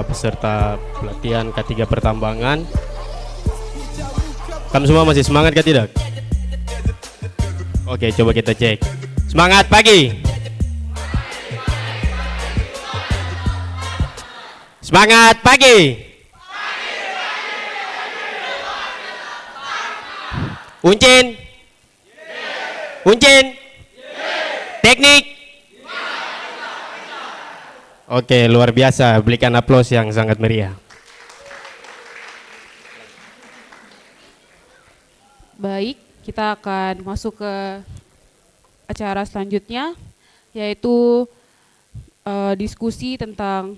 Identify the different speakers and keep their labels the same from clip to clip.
Speaker 1: peserta pelatihan K3 Pertambangan. Kamu semua masih semangat kah tidak? Oke, coba kita cek. Semangat pagi. Semangat pagi. Uncin. Uncin. Teknik. Oke, luar biasa. Berikan aplaus yang sangat meriah.
Speaker 2: Baik, kita akan masuk ke acara selanjutnya, yaitu diskusi tentang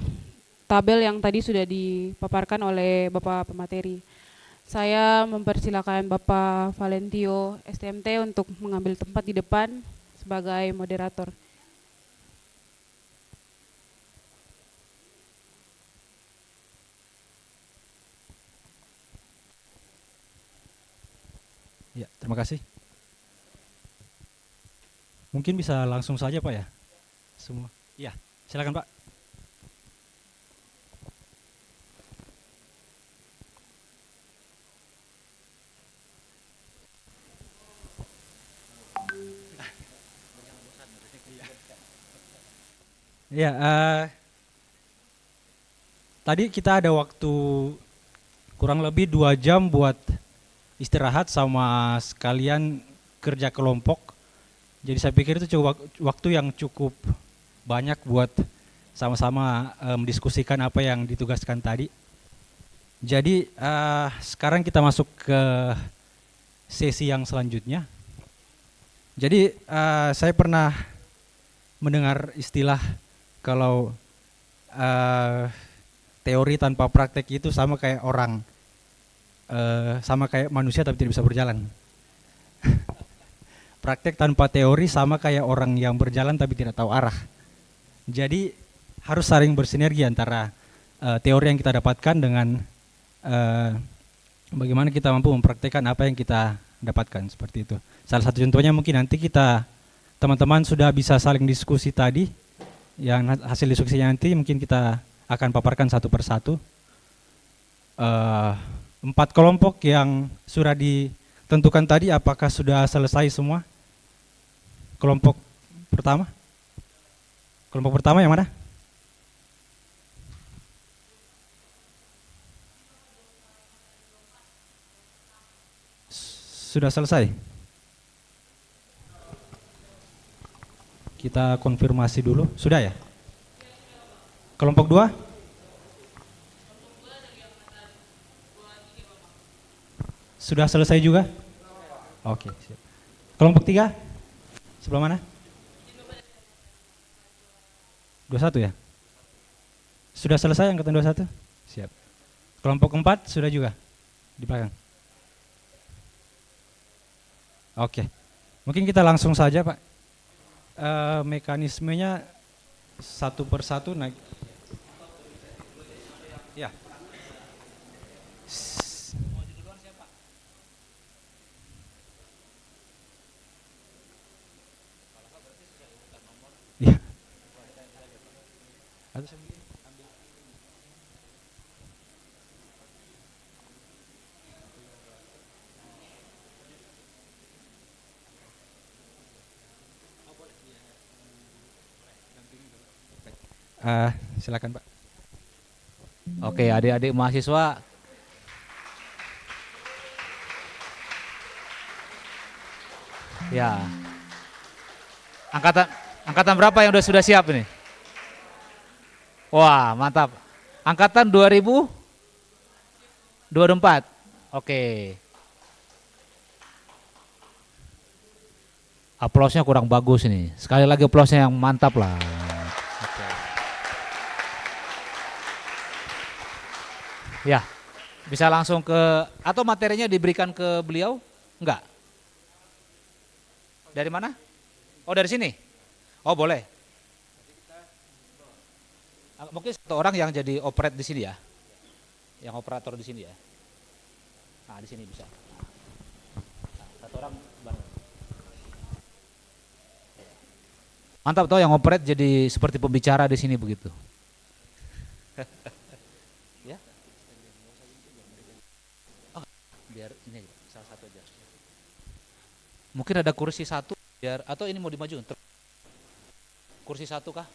Speaker 2: tabel yang tadi sudah dipaparkan oleh Bapak pemateri. Saya mempersilakan Bapak Valentio STMT untuk mengambil tempat di depan sebagai moderator.
Speaker 3: Ya, terima kasih. Mungkin bisa langsung saja Pak ya, semua. Ya, silakan Pak. Ya, tadi kita ada waktu kurang lebih 2 jam buat istirahat sama sekalian kerja kelompok. Jadi saya pikir itu waktu yang cukup banyak buat sama-sama mendiskusikan apa yang ditugaskan tadi. Jadi sekarang kita masuk ke sesi yang selanjutnya. Jadi saya pernah mendengar istilah kalau teori tanpa praktek itu sama kayak orang, sama kayak manusia tapi tidak bisa berjalan. Praktek tanpa teori sama kayak orang yang berjalan tapi tidak tahu arah. Jadi harus saling bersinergi antara teori yang kita dapatkan dengan bagaimana kita mampu mempraktekkan apa yang kita dapatkan, seperti itu. Salah satu contohnya mungkin nanti teman-teman sudah bisa saling diskusi tadi, yang hasil diskusinya nanti mungkin kita akan paparkan satu persatu. 4 kelompok yang sudah ditentukan tadi apakah sudah selesai semua? Kelompok pertama yang mana? Sudah selesai? Kita konfirmasi dulu, sudah ya? Kelompok 2? Sudah selesai juga? Oke, siap. Kelompok 3? Sebelah mana? 21 ya? Sudah selesai angkatan 21? Siap. Kelompok 4 sudah juga? Di belakang? Oke. Mungkin kita langsung saja Pak. Mekanismenya satu persatu naik. Ya. Ya. Silakan Pak.
Speaker 4: Oke, adik-adik mahasiswa, ya, angkatan berapa yang sudah siap ini? Wah, mantap. Angkatan 2024. Oke. Aplausnya kurang bagus ini. Sekali lagi aplausnya yang mantap lah. Ya, bisa langsung atau materinya diberikan ke beliau? Enggak? Dari mana? Oh, dari sini? Oh, boleh. Mungkin satu orang yang jadi operate di sini ya? Yang operator di sini ya? Nah, di sini bisa. Nah, satu orang bareng. Mantap toh yang operate jadi seperti pembicara di sini begitu. Ya. Oh, biar ini aja, salah satu aja. Mungkin ada kursi satu biar, atau ini mau dimajuin? Kursi satu kah?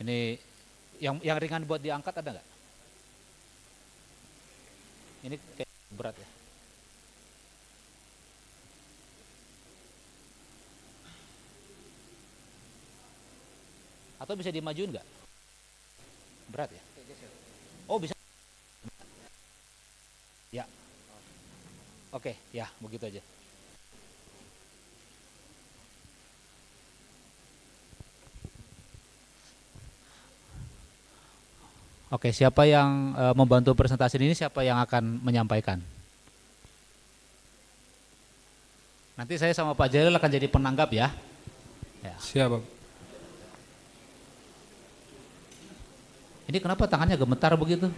Speaker 4: Ini yang ringan buat diangkat ada nggak? Ini kayak berat ya. Atau bisa dimajuin nggak? Berat ya? Oh bisa. Ya. Oke, ya begitu aja. Oke, siapa yang membantu presentasi ini? Siapa yang akan menyampaikan? Nanti saya sama Pak Jalil akan jadi penanggap ya.
Speaker 5: Siap, Bapak.
Speaker 4: Ini kenapa tangannya gemetar begitu?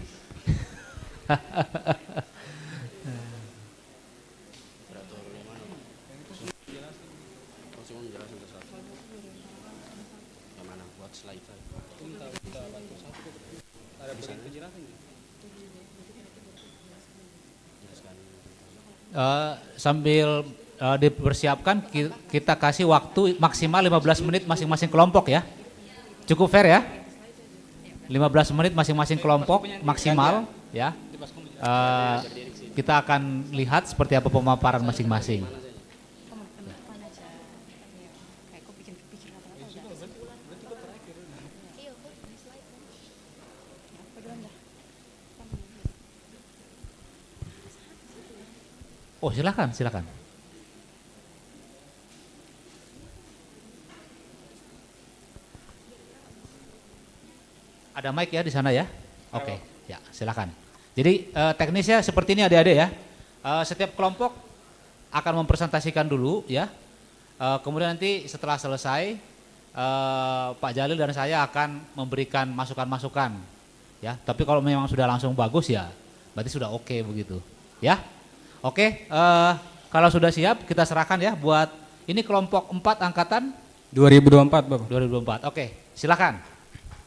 Speaker 4: Sambil dipersiapkan, kita kasih waktu maksimal 15 menit masing-masing kelompok ya. Cukup fair ya? 15 menit masing-masing kelompok maksimal ya. Kita akan lihat seperti apa pemaparan masing-masing. Oh silakan, silakan. Ada mic ya di sana ya? Oke, ya silakan. Jadi teknisnya seperti ini adik-adik ya. Setiap kelompok akan mempresentasikan dulu ya. Kemudian nanti setelah selesai Pak Jalil dan saya akan memberikan masukan-masukan ya. Tapi kalau memang sudah langsung bagus ya, berarti sudah oke begitu ya. Oke, kalau sudah siap kita serahkan ya buat ini kelompok 4 angkatan
Speaker 5: 2024, Bapak.
Speaker 4: 2024. Oke, silakan.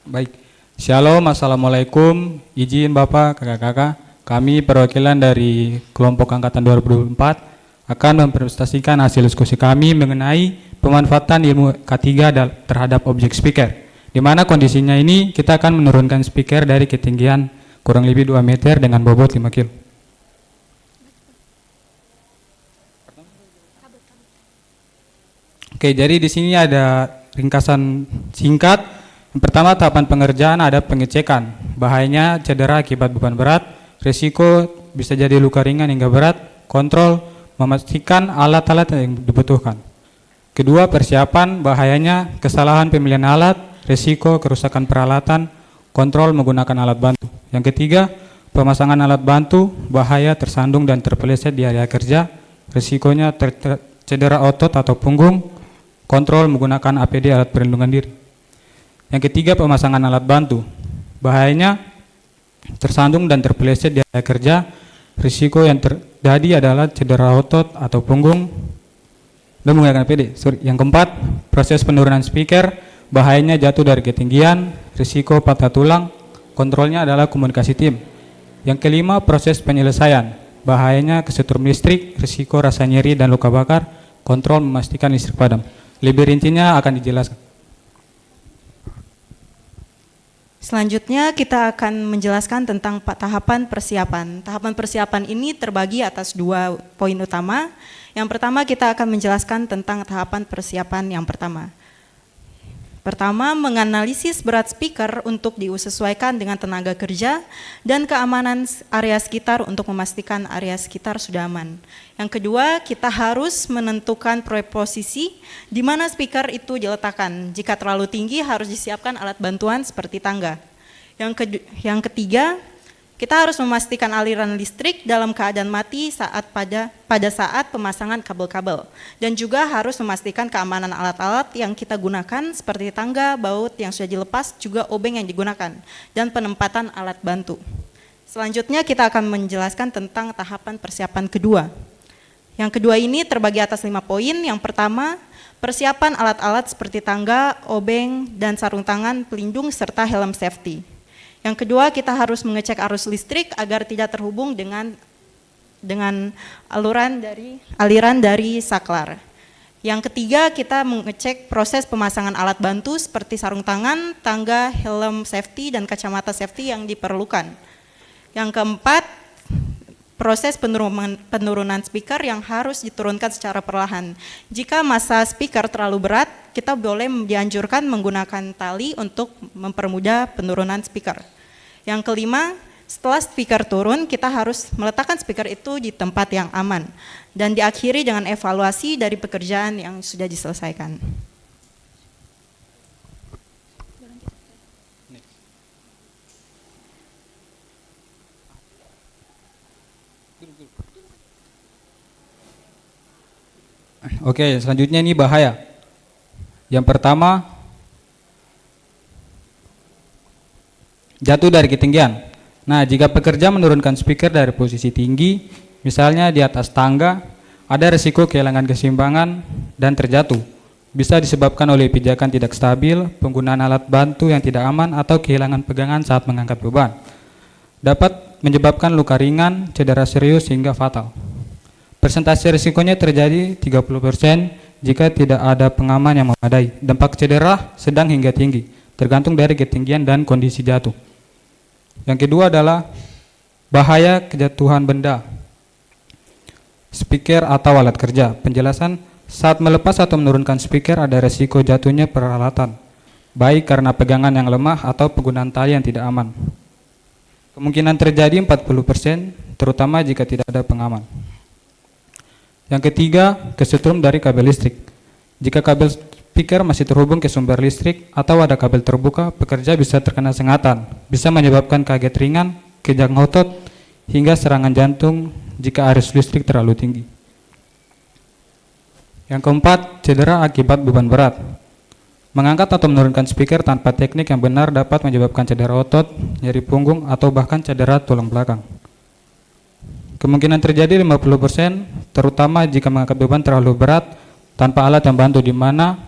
Speaker 5: Baik. Shalom, Assalamualaikum. Izin Bapak, kakak-kakak, kami perwakilan dari kelompok angkatan 2024 akan mempresentasikan hasil diskusi kami mengenai pemanfaatan ilmu K3 terhadap objek speaker. Di mana kondisinya ini kita akan menurunkan speaker dari ketinggian kurang lebih 2 meter dengan bobot 5 kg. Oke, jadi di sini ada ringkasan singkat. Yang pertama, tahapan pengerjaan ada pengecekan, bahayanya cedera akibat beban berat, risiko bisa jadi luka ringan hingga berat, kontrol, memastikan alat-alat yang dibutuhkan. Kedua, persiapan, bahayanya kesalahan pemilihan alat, risiko kerusakan peralatan, kontrol menggunakan alat bantu. Yang ketiga, pemasangan alat bantu, bahaya tersandung dan terpeleset di area kerja, risikonya cedera otot atau punggung, kontrol menggunakan APD alat perlindungan diri. Yang ketiga, pemasangan alat bantu, bahayanya tersandung dan terpeleset di area kerja, risiko yang terjadi adalah cedera otot atau punggung dan menggunakan APD. Yang keempat, proses penurunan speaker, bahayanya jatuh dari ketinggian, risiko patah tulang, kontrolnya adalah komunikasi tim. Yang kelima, proses penyelesaian, bahayanya kesetrum listrik, risiko rasa nyeri dan luka bakar, kontrol memastikan listrik padam. Lebih rincinya akan dijelaskan.
Speaker 6: Selanjutnya kita akan menjelaskan tentang tahapan persiapan. Tahapan persiapan ini terbagi atas 2 poin utama. Yang pertama, kita akan menjelaskan tentang tahapan persiapan yang pertama. Pertama, menganalisis berat speaker untuk disesuaikan dengan tenaga kerja dan keamanan area sekitar untuk memastikan area sekitar sudah aman. Yang kedua, kita harus menentukan posisi di mana speaker itu diletakkan. Jika terlalu tinggi harus disiapkan alat bantuan seperti tangga. Yang ketiga, kita harus memastikan aliran listrik dalam keadaan mati pada saat pemasangan kabel-kabel. Dan juga harus memastikan keamanan alat-alat yang kita gunakan seperti tangga, baut yang sudah dilepas, juga obeng yang digunakan, dan penempatan alat bantu. Selanjutnya kita akan menjelaskan tentang tahapan persiapan kedua. Yang kedua ini terbagi atas 5 poin. Yang pertama, persiapan alat-alat seperti tangga, obeng, dan sarung tangan pelindung serta helm safety. Yang kedua, kita harus mengecek arus listrik agar tidak terhubung dengan aliran dari saklar. Yang ketiga, kita mengecek proses pemasangan alat bantu seperti sarung tangan, tangga, helm safety, dan kacamata safety yang diperlukan. Yang keempat, proses penurunan speaker yang harus diturunkan secara perlahan. Jika massa speaker terlalu berat, kita boleh dianjurkan menggunakan tali untuk mempermudah penurunan speaker. Yang kelima, setelah speaker turun, kita harus meletakkan speaker itu di tempat yang aman dan diakhiri dengan evaluasi dari pekerjaan yang sudah diselesaikan.
Speaker 5: Oke, selanjutnya ini bahaya. Yang pertama, jatuh dari ketinggian. Nah, jika pekerja menurunkan speaker dari posisi tinggi, misalnya di atas tangga, ada risiko kehilangan keseimbangan dan terjatuh. Bisa disebabkan oleh pijakan tidak stabil, penggunaan alat bantu yang tidak aman, atau kehilangan pegangan saat mengangkat beban. Dapat menyebabkan luka ringan, cedera serius, hingga fatal. Persentase risikonya terjadi 30% jika tidak ada pengaman yang memadai. Dampak cedera sedang hingga tinggi, tergantung dari ketinggian dan kondisi jatuh. Yang kedua adalah bahaya kejatuhan benda, speaker atau alat kerja. Penjelasan, saat melepas atau menurunkan speaker ada resiko jatuhnya peralatan, baik karena pegangan yang lemah atau penggunaan tali yang tidak aman. Kemungkinan terjadi 40%, terutama jika tidak ada pengaman. Yang ketiga, kesetrum dari kabel listrik. Jika kabel speaker masih terhubung ke sumber listrik atau ada kabel terbuka, pekerja bisa terkena sengatan, bisa menyebabkan kaget ringan, kejang otot, hingga serangan jantung jika arus listrik terlalu tinggi. Yang keempat, cedera akibat beban berat. Mengangkat atau menurunkan speaker tanpa teknik yang benar dapat menyebabkan cedera otot, nyeri punggung, atau bahkan cedera tulang belakang. Kemungkinan terjadi 50%, terutama jika mengangkat beban terlalu berat tanpa alat yang bantu, di mana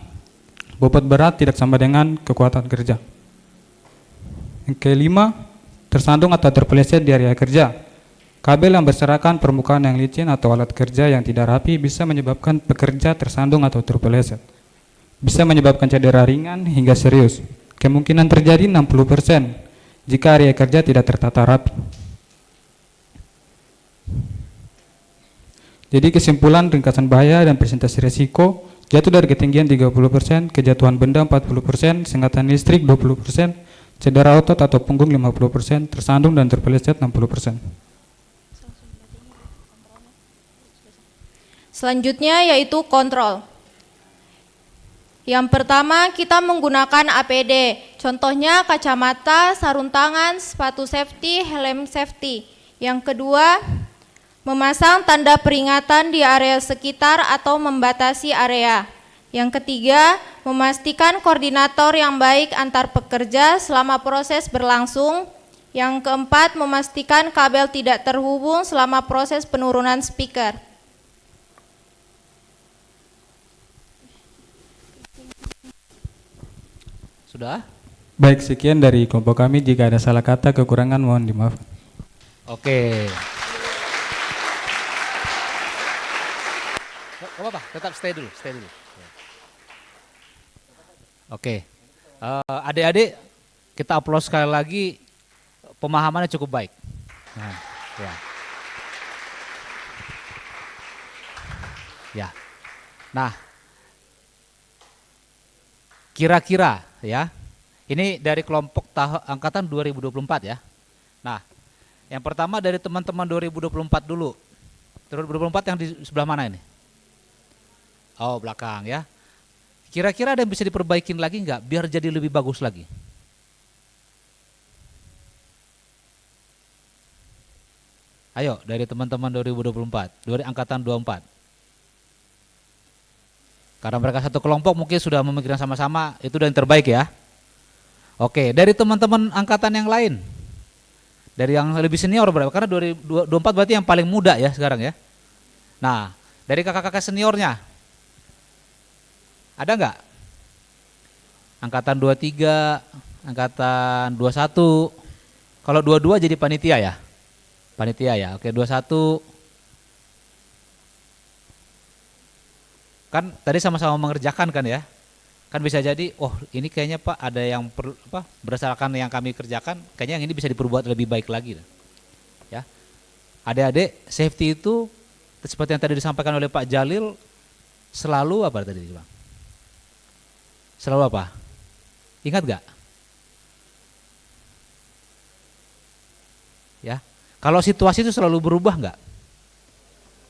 Speaker 5: bobot berat tidak sama dengan kekuatan kerja. Yang kelima, tersandung atau terpeleset di area kerja. Kabel yang berserakan, permukaan yang licin, atau alat kerja yang tidak rapi bisa menyebabkan pekerja tersandung atau terpeleset. Bisa menyebabkan cedera ringan hingga serius. Kemungkinan terjadi 60% jika area kerja tidak tertata rapi. Jadi kesimpulan ringkasan bahaya dan presentasi resiko: jatuh dari ketinggian 30%, kejatuhan benda 40%, sengatan listrik 20%, cedera otot atau punggung 50%, tersandung dan terpeleset 60%.
Speaker 7: Selanjutnya yaitu kontrol. Yang pertama, kita menggunakan APD. Contohnya kacamata, sarung tangan, sepatu safety, helm safety. Yang kedua, memasang tanda peringatan di area sekitar atau membatasi area. Yang ketiga, memastikan koordinator yang baik antar pekerja selama proses berlangsung. Yang keempat, memastikan kabel tidak terhubung selama proses penurunan speaker.
Speaker 4: Sudah?
Speaker 5: Baik, sekian dari kelompok kami. Jika ada salah kata, kekurangan mohon dimaafkan.
Speaker 4: Oke. Gak apa-apa, tetap stay dulu. Oke. Adik-adik, kita aplaus sekali lagi, pemahamannya cukup baik. Nah, ya. Ya. Nah, kira-kira ya, ini dari kelompok angkatan 2024 ya. Nah, yang pertama dari teman-teman 2024 dulu. 2024 yang di sebelah mana ini? Oh, belakang ya. Kira-kira ada yang bisa diperbaikin lagi nggak biar jadi lebih bagus lagi? Ayo, dari teman-teman 2024, dari angkatan 24. Karena mereka satu kelompok mungkin sudah memikirkan sama-sama, itu udah yang terbaik ya. Oke, dari teman-teman angkatan yang lain. Dari yang lebih senior berapa? Karena 2024 berarti yang paling muda ya sekarang ya. Nah, dari kakak-kakak seniornya, ada nggak? Angkatan 23, angkatan 21, Kalau dua-dua jadi panitia ya? Panitia ya, oke 21. Kan tadi sama-sama mengerjakan kan ya? Kan bisa jadi, oh ini kayaknya Pak ada yang berdasarkan yang kami kerjakan, kayaknya yang ini bisa diperbuat lebih baik lagi. Ya, adik-adik safety itu seperti yang tadi disampaikan oleh Pak Jalil, selalu apa tadi Bang? Selalu apa? Ingat gak? Ya, kalau situasi itu selalu berubah nggak?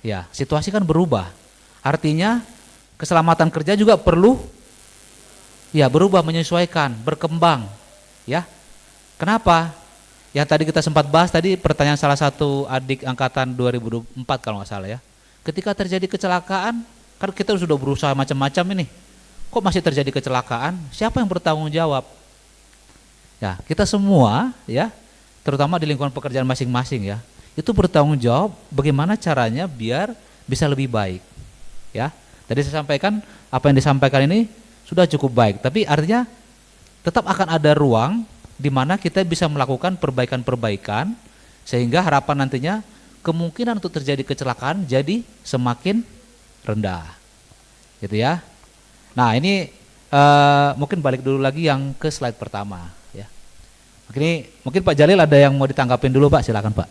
Speaker 4: Ya, situasi kan berubah. Artinya keselamatan kerja juga perlu ya berubah, menyesuaikan, berkembang. Ya, kenapa? Yang tadi kita sempat bahas tadi pertanyaan salah satu adik angkatan 2004 kalau nggak salah ya. Ketika terjadi kecelakaan, kan kita sudah berusaha macam-macam ini. Kok masih terjadi kecelakaan? Siapa yang bertanggung jawab? Ya, kita semua ya, terutama di lingkungan pekerjaan masing-masing ya, itu bertanggung jawab bagaimana caranya biar bisa lebih baik. Ya, tadi saya sampaikan apa yang disampaikan ini sudah cukup baik, tapi artinya tetap akan ada ruang di mana kita bisa melakukan perbaikan-perbaikan sehingga harapan nantinya kemungkinan untuk terjadi kecelakaan jadi semakin rendah. Gitu ya. Nah, ini mungkin balik dulu lagi yang ke slide pertama ya. Mungkin Pak Jalil ada yang mau ditanggapin dulu Pak, silakan Pak.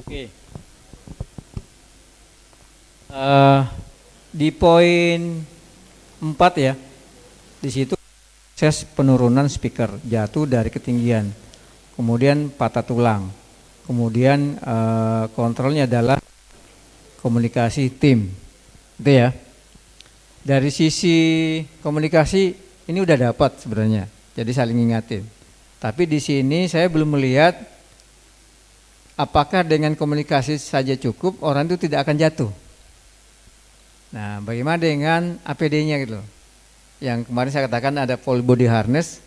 Speaker 8: Oke. Di poin 4 ya, di situ proses penurunan speaker jatuh dari ketinggian, kemudian patah tulang, kemudian kontrolnya adalah komunikasi tim, itu ya. Dari sisi komunikasi ini udah dapat sebenarnya, jadi saling ngingatin. Tapi di sini saya belum melihat apakah dengan komunikasi saja cukup orang itu tidak akan jatuh. Nah, bagaimana dengan APD-nya gitu? Yang kemarin saya katakan ada full body harness.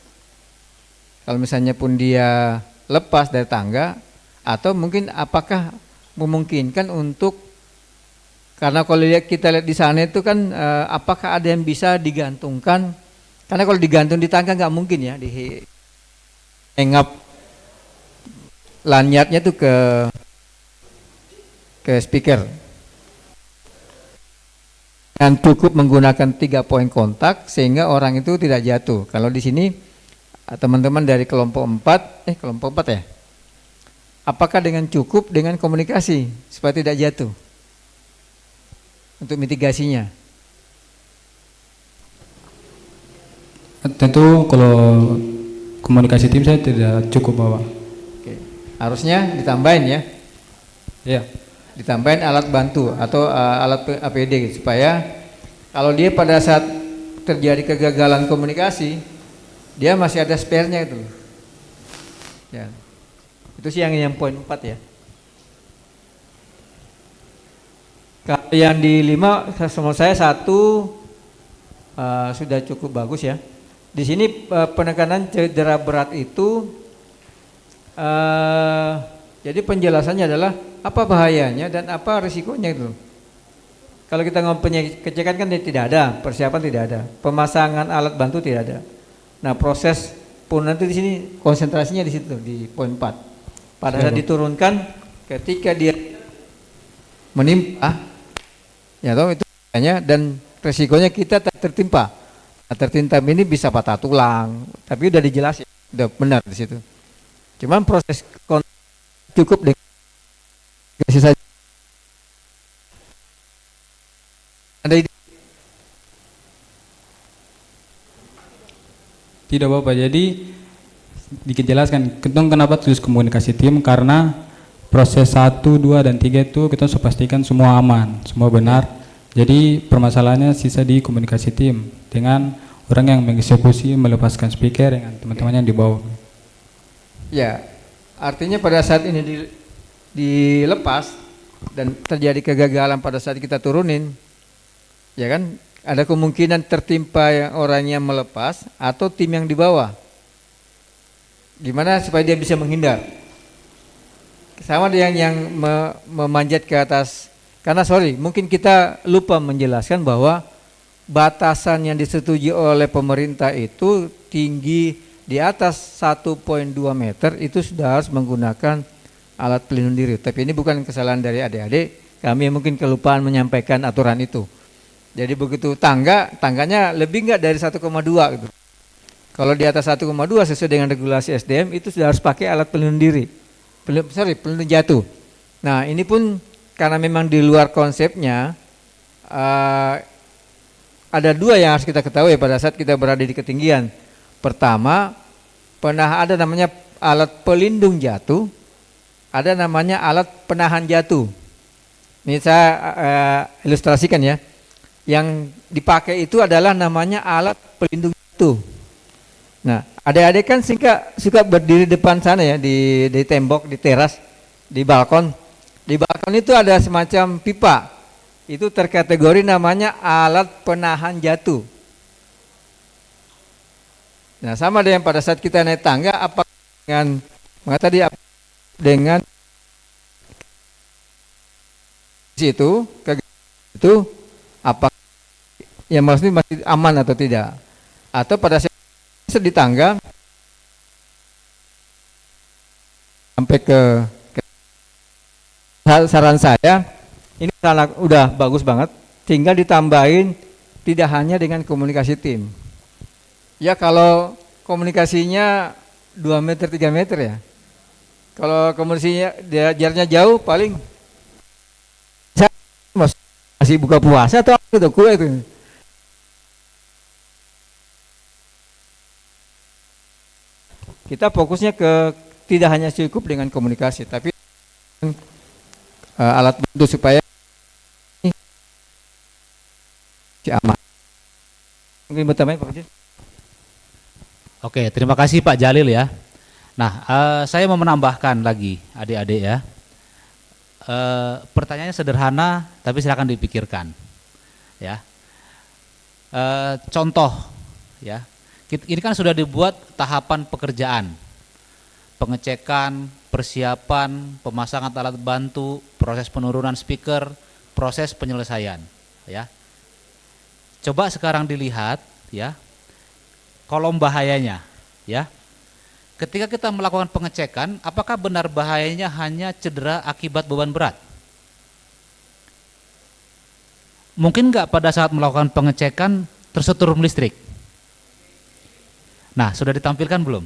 Speaker 8: Kalau misalnya pun dia lepas dari tangga, atau mungkin apakah memungkinkan untuk, karena kalau kita lihat di sana itu kan apakah ada yang bisa digantungkan? Karena kalau digantung di tangga nggak mungkin ya, di hang up lanyardnya tuh ke speaker. Dan cukup menggunakan 3 poin kontak sehingga orang itu tidak jatuh. Kalau di sini teman-teman dari kelompok 4 ya. Apakah dengan cukup dengan komunikasi supaya tidak jatuh? Untuk mitigasinya.
Speaker 5: Tentu kalau komunikasi tim saya tidak cukup Bapak.
Speaker 8: Oke. Harusnya ditambahin ya.
Speaker 5: Ya.
Speaker 8: Ditambahin alat bantu atau alat APD supaya kalau dia pada saat terjadi kegagalan komunikasi dia masih ada spare-nya itu. Ya. Itu sih yang poin 4 ya. Kalau yang di 5 menurut saya 1 sudah cukup bagus ya. Di sini penekanan cedera berat itu jadi penjelasannya adalah apa bahayanya dan apa risikonya itu. Kalau kita ngomong pengecekan kan tidak ada, persiapan tidak ada, pemasangan alat bantu tidak ada. Nah, proses pun nanti di sini konsentrasinya di situ di poin 4. Pada saat diturunkan ketika dia menimpa ya toh itu hanya dan risikonya kita tertimpa. Nah, tertimpa ini bisa patah tulang, tapi udah dijelasin, udah benar di situ. Cuman proses cukup dengan saja. Ada ide?
Speaker 5: Tidak Bapak, jadi dikit jelaskan, kita kenapa tulis komunikasi tim, karena proses 1, 2, dan 3 itu kita harus pastikan semua aman, semua benar. Jadi permasalahannya sisa di komunikasi tim dengan orang yang mengeksekusi melepaskan speaker dengan teman-teman yang di bawah.
Speaker 8: Ya, artinya pada saat ini dilepas dan terjadi kegagalan pada saat kita turunin, ya kan, ada kemungkinan tertimpa yang orangnya melepas atau tim yang di bawah. Gimana supaya dia bisa menghindar? Sama dengan yang memanjat ke atas, karena mungkin kita lupa menjelaskan bahwa batasan yang disetujui oleh pemerintah itu tinggi di atas 1,2 meter itu sudah harus menggunakan alat pelindung diri. Tapi ini bukan kesalahan dari adik-adik, kami mungkin kelupaan menyampaikan aturan itu. Jadi begitu tangganya lebih enggak dari 1,2 gitu. Kalau di atas 1,2 sesuai dengan regulasi SDM itu sudah harus pakai alat pelindung diri. Pelindung jatuh. Nah, ini pun karena memang di luar konsepnya, ada dua yang harus kita ketahui pada saat kita berada di ketinggian. Pertama, pernah ada namanya alat pelindung jatuh, ada namanya alat penahan jatuh. Ini saya ilustrasikan ya. Yang dipakai itu adalah namanya alat pelindung jatuh. Nah, adik-adik kan suka berdiri depan sana ya, di tembok, di teras, di balkon. Di balkon itu ada semacam pipa. Itu terkategori namanya alat penahan jatuh. Nah, sama dengan pada saat kita naik tangga, apa dengan situ itu apa yang maksudnya masih aman atau tidak? Atau pada saat di tangga sampai ke saran saya ini udah bagus banget, tinggal ditambahin tidak hanya dengan komunikasi tim ya. Kalau komunikasinya 2 meter 3 meter ya, kalau komunikasinya jaraknya jauh paling masih buka puasa atau apa itu kue itu. Kita fokusnya ke tidak hanya cukup dengan komunikasi, tapi alat bantu supaya aman. Mungkin bertanya Pak Kecil.
Speaker 4: Oke, terima kasih Pak Jalil ya. Nah, saya mau menambahkan lagi adik-adik ya. Pertanyaannya sederhana, tapi silakan dipikirkan. Ya, contoh ya. Ini kan sudah dibuat tahapan pekerjaan, pengecekan, persiapan, pemasangan alat bantu, proses penurunan speaker, proses penyelesaian. Ya, coba sekarang dilihat ya kolom bahayanya. Ya, ketika kita melakukan pengecekan, apakah benar bahayanya hanya cedera akibat beban berat? Mungkin nggak pada saat melakukan pengecekan tersetrum listrik? Nah, sudah ditampilkan belum?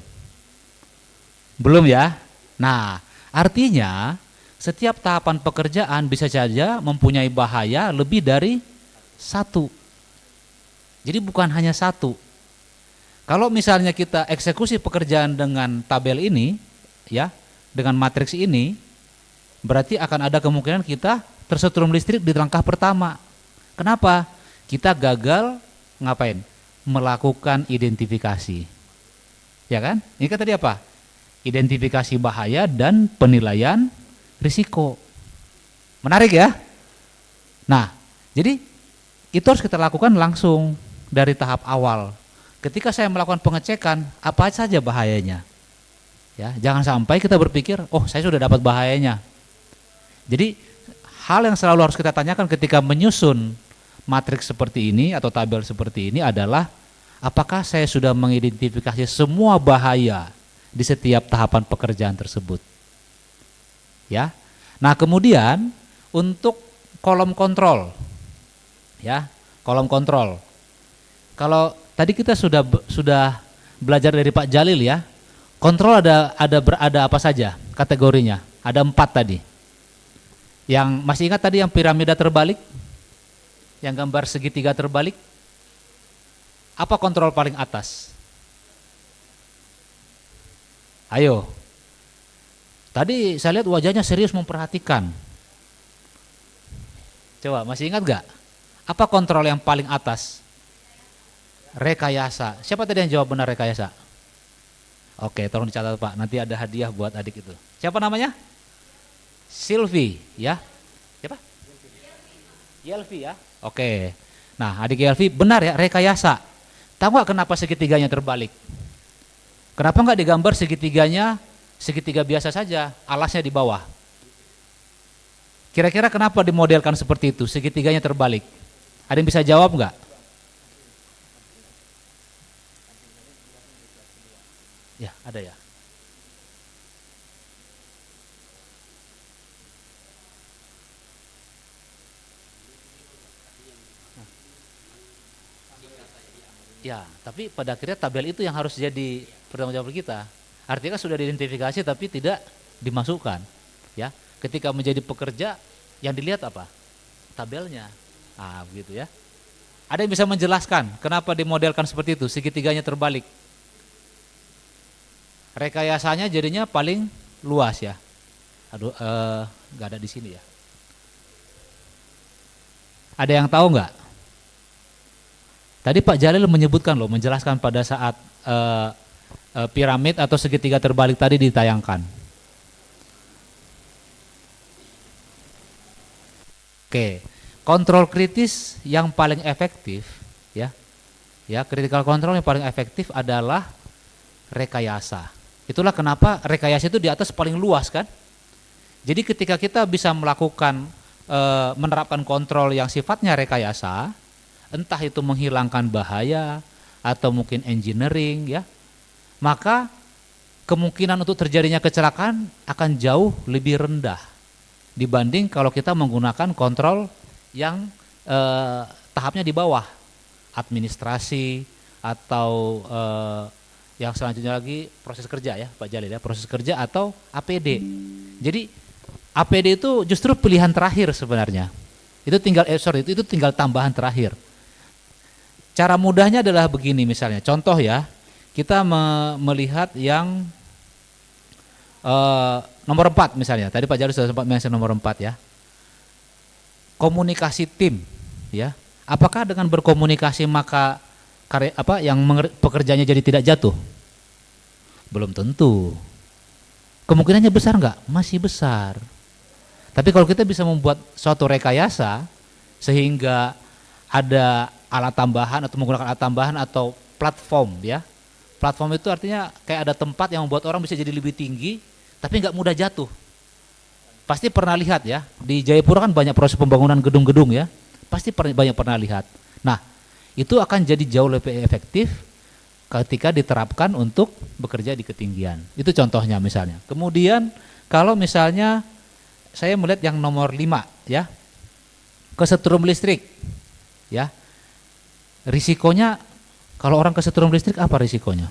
Speaker 4: Belum ya? Nah, artinya setiap tahapan pekerjaan bisa saja mempunyai bahaya lebih dari 1. Jadi bukan hanya 1. Kalau misalnya kita eksekusi pekerjaan dengan tabel ini, ya, dengan matriks ini, berarti akan ada kemungkinan kita tersetrum listrik di langkah pertama. Kenapa? Kita gagal ngapain? Melakukan identifikasi. Ya kan? Ini kan tadi apa? Identifikasi bahaya dan penilaian risiko. Menarik ya? Nah, jadi itu harus kita lakukan langsung dari tahap awal. Ketika saya melakukan pengecekan, apa saja bahayanya? Ya, jangan sampai kita berpikir, oh saya sudah dapat bahayanya. Jadi hal yang selalu harus kita tanyakan ketika menyusun matriks seperti ini atau tabel seperti ini adalah apakah saya sudah mengidentifikasi semua bahaya di setiap tahapan pekerjaan tersebut? Ya. Nah, kemudian untuk kolom kontrol. Ya, kolom kontrol. Kalau tadi kita sudah belajar dari Pak Jalil ya. Kontrol ada apa saja kategorinya? Ada 4 tadi. Yang masih ingat tadi yang piramida terbalik? Yang gambar segitiga terbalik? Apa kontrol paling atas? Ayo. Tadi saya lihat wajahnya serius memperhatikan. Coba masih ingat gak? Apa kontrol yang paling atas? Rekayasa. Siapa tadi yang jawab benar rekayasa? Oke, tolong dicatat Pak. Nanti ada hadiah buat adik itu. Siapa namanya? Silvi, ya. Siapa? Yelvi ya. Oke. Nah, adik Yelvi benar ya, rekayasa. Tahu nggak kenapa segitiganya terbalik? Kenapa nggak digambar segitiganya segitiga biasa saja, alasnya di bawah? Kira-kira kenapa dimodelkan seperti itu, segitiganya terbalik? Ada yang bisa jawab nggak? Ya, ada ya. Ya, tapi pada akhirnya tabel itu yang harus jadi pertanggung jawab kita. Artinya kan sudah diidentifikasi tapi tidak dimasukkan. Ya, ketika menjadi pekerja yang dilihat apa? Tabelnya. Ah, begitu ya. Ada yang bisa menjelaskan kenapa dimodelkan seperti itu, segitiganya terbalik? Rekayasanya jadinya paling luas ya. Aduh, nggak ada di sini ya. Ada yang tahu nggak? Tadi Pak Jalil menyebutkan loh, menjelaskan pada saat piramid atau segitiga terbalik tadi ditayangkan. Oke, kontrol kritis yang paling efektif, ya, critical control yang paling efektif adalah rekayasa. Itulah kenapa rekayasa itu di atas paling luas kan. Jadi ketika kita bisa melakukan menerapkan kontrol yang sifatnya rekayasa, entah itu menghilangkan bahaya atau mungkin engineering ya, maka kemungkinan untuk terjadinya kecelakaan akan jauh lebih rendah dibanding kalau kita menggunakan kontrol yang tahapnya di bawah, administrasi atau yang selanjutnya lagi proses kerja ya Pak Jalil ya, proses kerja atau APD. Jadi APD itu justru pilihan terakhir sebenarnya. Itu tinggal itu tinggal tambahan terakhir. Cara mudahnya adalah begini misalnya, contoh ya, kita melihat yang nomor 4 misalnya, tadi Pak Jalil sudah sempat mention nomor 4 ya. Komunikasi tim ya. Apakah dengan berkomunikasi maka pekerjaannya jadi tidak jatuh? Belum tentu. Kemungkinannya besar enggak? Masih besar. Tapi kalau kita bisa membuat suatu rekayasa sehingga ada alat tambahan atau menggunakan alat tambahan atau platform ya. Platform itu artinya kayak ada tempat yang membuat orang bisa jadi lebih tinggi tapi nggak mudah jatuh. Pasti pernah lihat ya, di Jayapura kan banyak proses pembangunan gedung-gedung ya. Pasti banyak pernah lihat. Nah, itu akan jadi jauh lebih efektif ketika diterapkan untuk bekerja di ketinggian. Itu contohnya misalnya. Kemudian kalau misalnya saya melihat yang nomor 5 ya, kesetrum listrik ya. Risikonya kalau orang kesetrum listrik apa risikonya?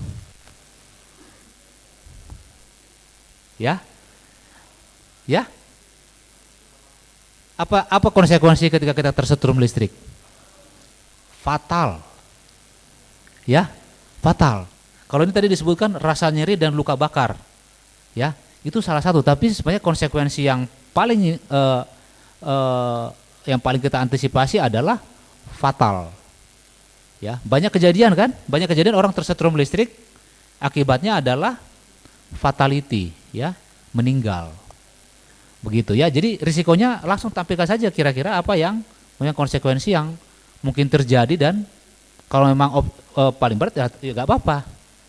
Speaker 4: Ya? Ya? Apa konsekuensi ketika kita tersetrum listrik? Fatal. Ya? Fatal. Kalau ini tadi disebutkan rasa nyeri dan luka bakar. Ya, itu salah satu, tapi sebenarnya konsekuensi yang paling kita antisipasi adalah fatal. Ya, banyak kejadian kan? Banyak kejadian orang tersetrum listrik, akibatnya adalah fatality, ya, meninggal. Begitu ya. Jadi risikonya langsung tampilkan saja kira-kira apa yang konsekuensi yang mungkin terjadi dan kalau memang paling berat ya nggak apa-apa.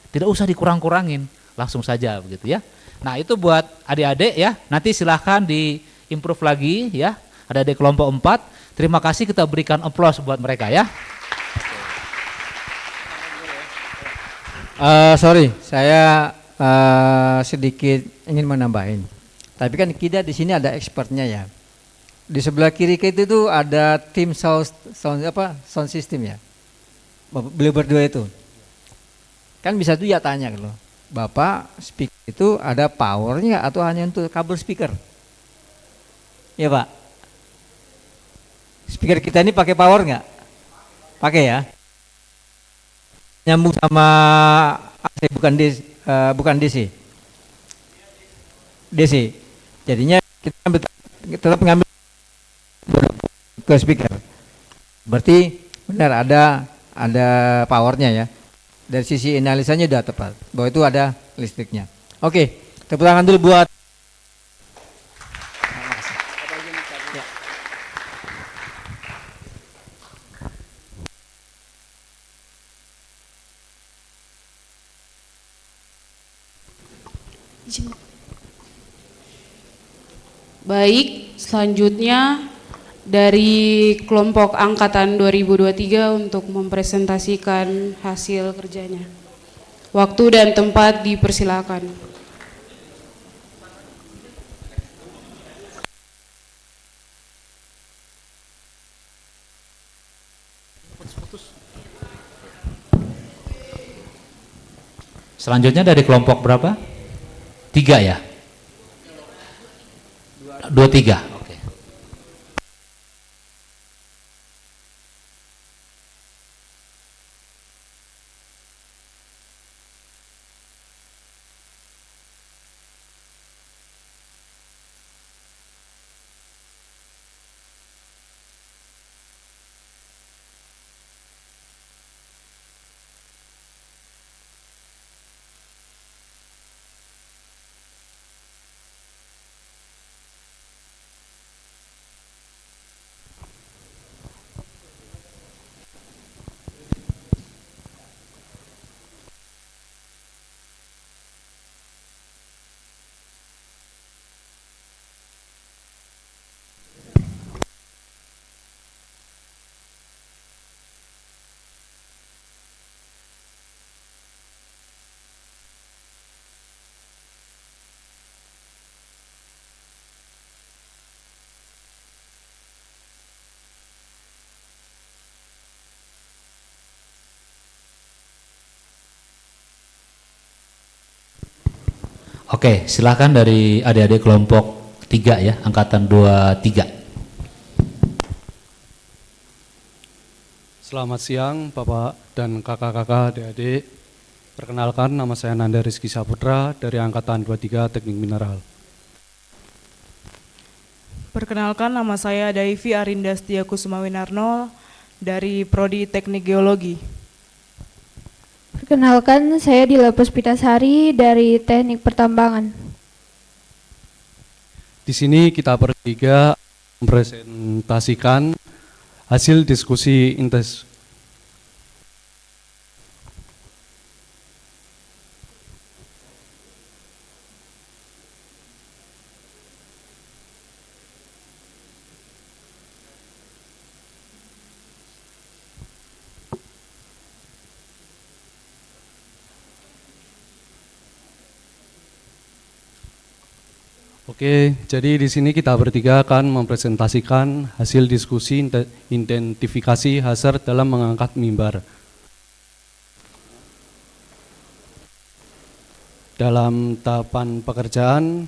Speaker 4: Tidak usah dikurang-kurangin, langsung saja begitu ya. Nah, itu buat adik-adik ya. Nanti silahkan di-improve lagi ya. Ada adik kelompok 4. Terima kasih, kita berikan aplaus buat mereka ya.
Speaker 8: Sorry, saya sedikit ingin menambahin. Tapi kan kita di sini ada expertnya ya. Di sebelah kiri kita itu ada tim sound system ya. Beliau berdua itu. Kan bisa tuh ya tanya gitu. Bapak speaker itu ada powernya atau hanya untuk kabel speaker? Ya Pak. Speaker kita ini pakai power nggak? Pakai ya. Nyambung sama AC bukan DC. DC. Jadinya kita tetap ngambil ke speaker. Berarti benar ada powernya ya. Dari sisi analisanya sudah tepat bahwa itu ada listriknya. Oke, tepuk tangan dulu buat
Speaker 2: Baik, selanjutnya dari kelompok angkatan 2023 untuk mempresentasikan hasil kerjanya. Waktu dan tempat dipersilakan.
Speaker 4: Selanjutnya dari kelompok berapa? 3 ya? 23. Oke. Oke, silakan dari adik-adik kelompok 3 ya, angkatan 23.
Speaker 9: Selamat siang Bapak dan kakak-kakak, adik-adik. Perkenalkan, nama saya Nanda Rizky Saputra dari angkatan 23 Teknik Mineral.
Speaker 10: Perkenalkan, nama saya Daivi Arinda Setia Kusumawinarno dari Prodi Teknik Geologi.
Speaker 11: Perkenalkan, saya Dila Puspitasari dari Teknik Pertambangan.
Speaker 9: Di sini kita bertiga mempresentasikan hasil diskusi intes. Oke, jadi di sini kita bertiga akan mempresentasikan hasil diskusi identifikasi hazard dalam mengangkat mimbar. Dalam tahapan pekerjaan,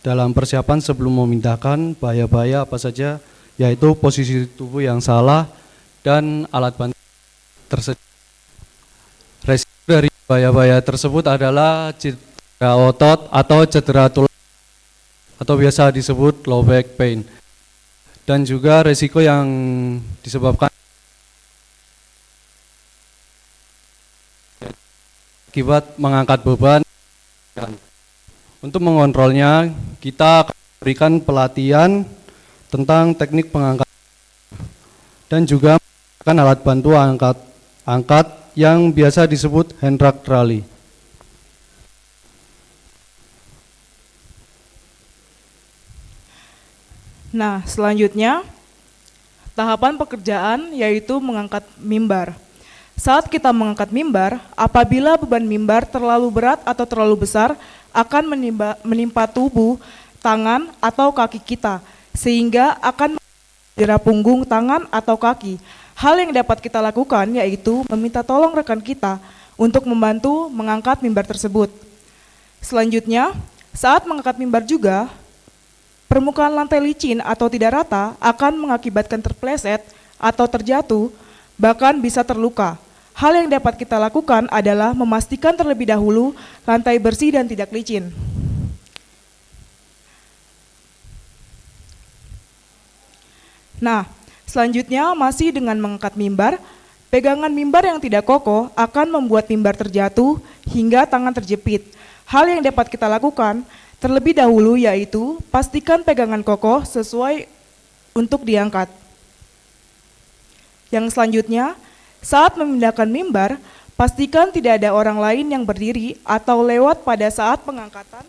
Speaker 9: dalam persiapan sebelum memindahkan bahaya-bahaya apa saja, yaitu posisi tubuh yang salah dan alat bantu tersedia. Resiko dari bahaya-bahaya tersebut adalah cedera otot atau cedera tulang, atau biasa disebut low back pain, dan juga resiko yang disebabkan akibat mengangkat beban. Untuk mengontrolnya, kita akan berikan pelatihan tentang teknik pengangkatan dan juga menggunakan alat bantu angkat yang biasa disebut hand rack trolley.
Speaker 10: Nah, selanjutnya tahapan pekerjaan yaitu mengangkat mimbar. Saat kita mengangkat mimbar, apabila beban mimbar terlalu berat atau terlalu besar, akan menimpa tubuh, tangan, atau kaki kita, sehingga akan cedera punggung, tangan, atau kaki. Hal yang dapat kita lakukan yaitu meminta tolong rekan kita untuk membantu mengangkat mimbar tersebut. Selanjutnya, saat mengangkat mimbar juga, permukaan lantai licin atau tidak rata akan mengakibatkan terpleset atau terjatuh, bahkan bisa terluka. Hal yang dapat kita lakukan adalah memastikan terlebih dahulu lantai bersih dan tidak licin. Nah, selanjutnya masih dengan mengangkat mimbar, pegangan mimbar yang tidak kokoh akan membuat mimbar terjatuh hingga tangan terjepit. Hal yang dapat kita lakukan terlebih dahulu yaitu pastikan pegangan kokoh sesuai untuk diangkat. Yang selanjutnya, saat memindahkan mimbar, pastikan tidak ada orang lain yang berdiri atau lewat pada saat pengangkatan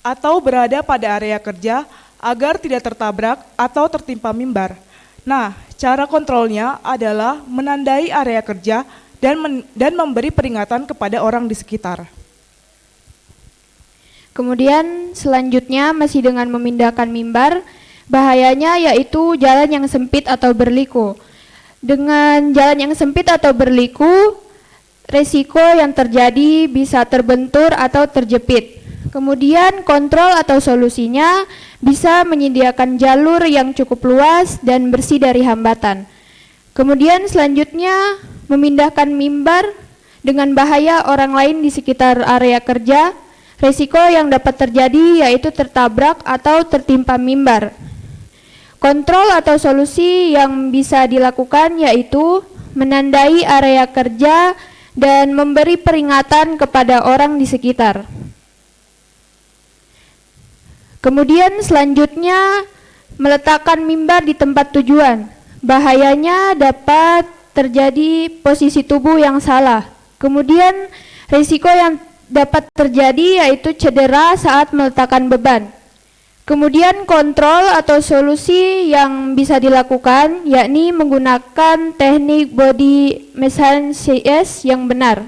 Speaker 10: atau berada pada area kerja agar tidak tertabrak atau tertimpa mimbar. Nah, cara kontrolnya adalah menandai area kerja dan memberi peringatan kepada orang di sekitar.
Speaker 11: Kemudian selanjutnya masih dengan memindahkan mimbar, bahayanya yaitu jalan yang sempit atau berliku. Dengan jalan yang sempit atau berliku, resiko yang terjadi bisa terbentur atau terjepit. Kemudian kontrol atau solusinya bisa menyediakan jalur yang cukup luas dan bersih dari hambatan. Kemudian selanjutnya memindahkan mimbar dengan bahaya orang lain di sekitar area kerja. Risiko yang dapat terjadi yaitu tertabrak atau tertimpa mimbar. Kontrol atau solusi yang bisa dilakukan yaitu menandai area kerja dan memberi peringatan kepada orang di sekitar. Kemudian selanjutnya meletakkan mimbar di tempat tujuan. Bahayanya dapat terjadi posisi tubuh yang salah. Kemudian risiko yang dapat terjadi yaitu cedera saat meletakkan beban. Kemudian kontrol atau solusi yang bisa dilakukan yakni menggunakan teknik body massage CS yang benar.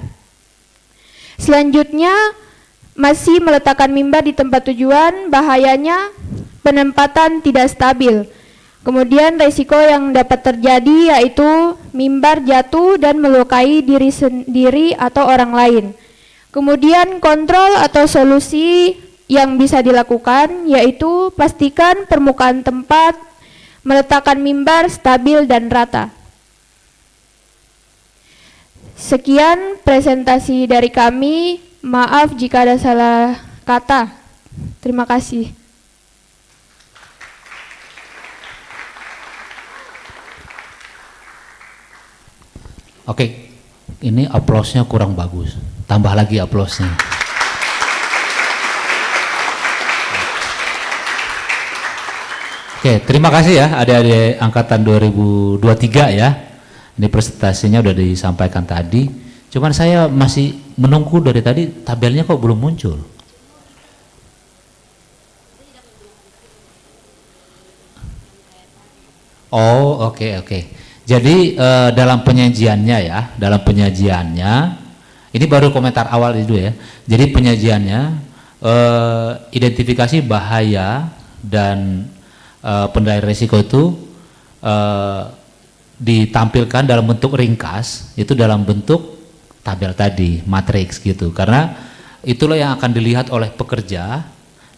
Speaker 11: Selanjutnya masih meletakkan mimbar di tempat tujuan, bahayanya penempatan tidak stabil. Kemudian risiko yang dapat terjadi yaitu mimbar jatuh dan melukai diri sendiri atau orang lain. Kemudian kontrol atau solusi yang bisa dilakukan yaitu pastikan permukaan tempat meletakkan mimbar stabil dan rata. Sekian presentasi dari kami, maaf jika ada salah kata. Terima kasih.
Speaker 4: Oke, ini aplausnya kurang bagus. Tambah lagi aplausnya. Oke, terima kasih ya adik-adik angkatan 2023 ya. Ini presentasinya udah disampaikan tadi. Cuman saya masih menunggu dari tadi, tabelnya kok belum muncul. Oh, oke. Jadi dalam penyajiannya ya, ini baru komentar awal itu ya. Jadi penyajiannya identifikasi bahaya dan penilaian risiko itu ditampilkan dalam bentuk ringkas, itu dalam bentuk tabel tadi, matriks gitu. Karena itulah yang akan dilihat oleh pekerja,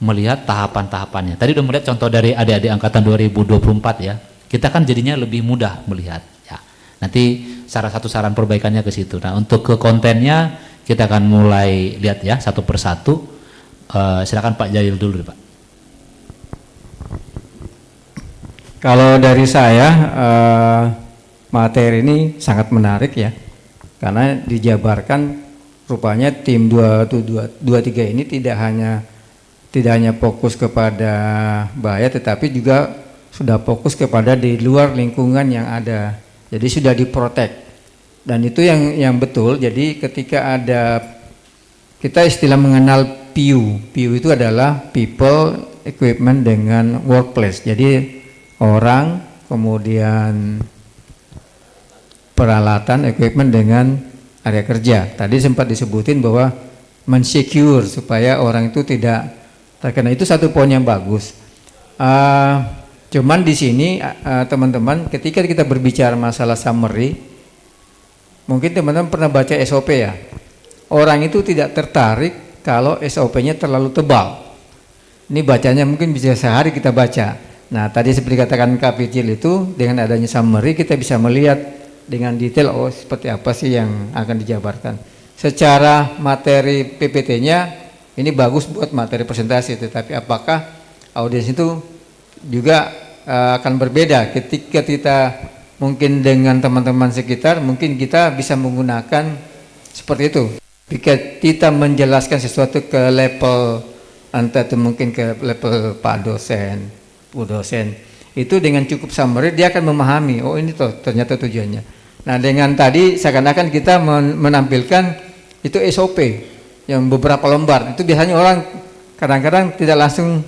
Speaker 4: melihat tahapan-tahapannya. Tadi udah melihat contoh dari adik-adik angkatan 2024 ya. Kita kan jadinya lebih mudah melihat ya. Nanti salah satu saran perbaikannya ke situ. Nah, untuk ke kontennya kita akan mulai lihat ya satu persatu. Silakan Pak Jalil dulu Pak.
Speaker 8: Kalau dari saya materi ini sangat menarik ya, karena dijabarkan rupanya tim 23 ini tidak hanya fokus kepada bahaya, tetapi juga sudah fokus kepada di luar lingkungan yang ada. Jadi sudah diprotek, dan itu yang betul. Jadi ketika ada, kita istilah mengenal PU itu adalah people, equipment dengan workplace. Jadi orang, kemudian peralatan, equipment dengan area kerja. Tadi sempat disebutin bahwa mensecure supaya orang itu tidak terkena. Itu satu poin yang bagus. Cuman di sini teman-teman, ketika kita berbicara masalah summary, mungkin teman-teman pernah baca SOP ya. Orang itu tidak tertarik kalau SOP-nya terlalu tebal. Ini bacanya mungkin bisa sehari kita baca. Nah, tadi seperti katakan Kak Picil itu, dengan adanya summary kita bisa melihat dengan detail, oh seperti apa sih yang akan dijabarkan. Secara materi PPT-nya ini bagus buat materi presentasi, tetapi apakah audiens itu juga akan berbeda ketika kita mungkin dengan teman-teman sekitar, mungkin kita bisa menggunakan seperti itu. Jika kita menjelaskan sesuatu ke level entah itu mungkin ke level Pak dosen, Bu dosen, itu dengan cukup summary dia akan memahami, oh ini tuh ternyata tujuannya. Nah dengan tadi seakan-akan kita menampilkan itu SOP yang beberapa lembar, itu biasanya orang kadang-kadang tidak langsung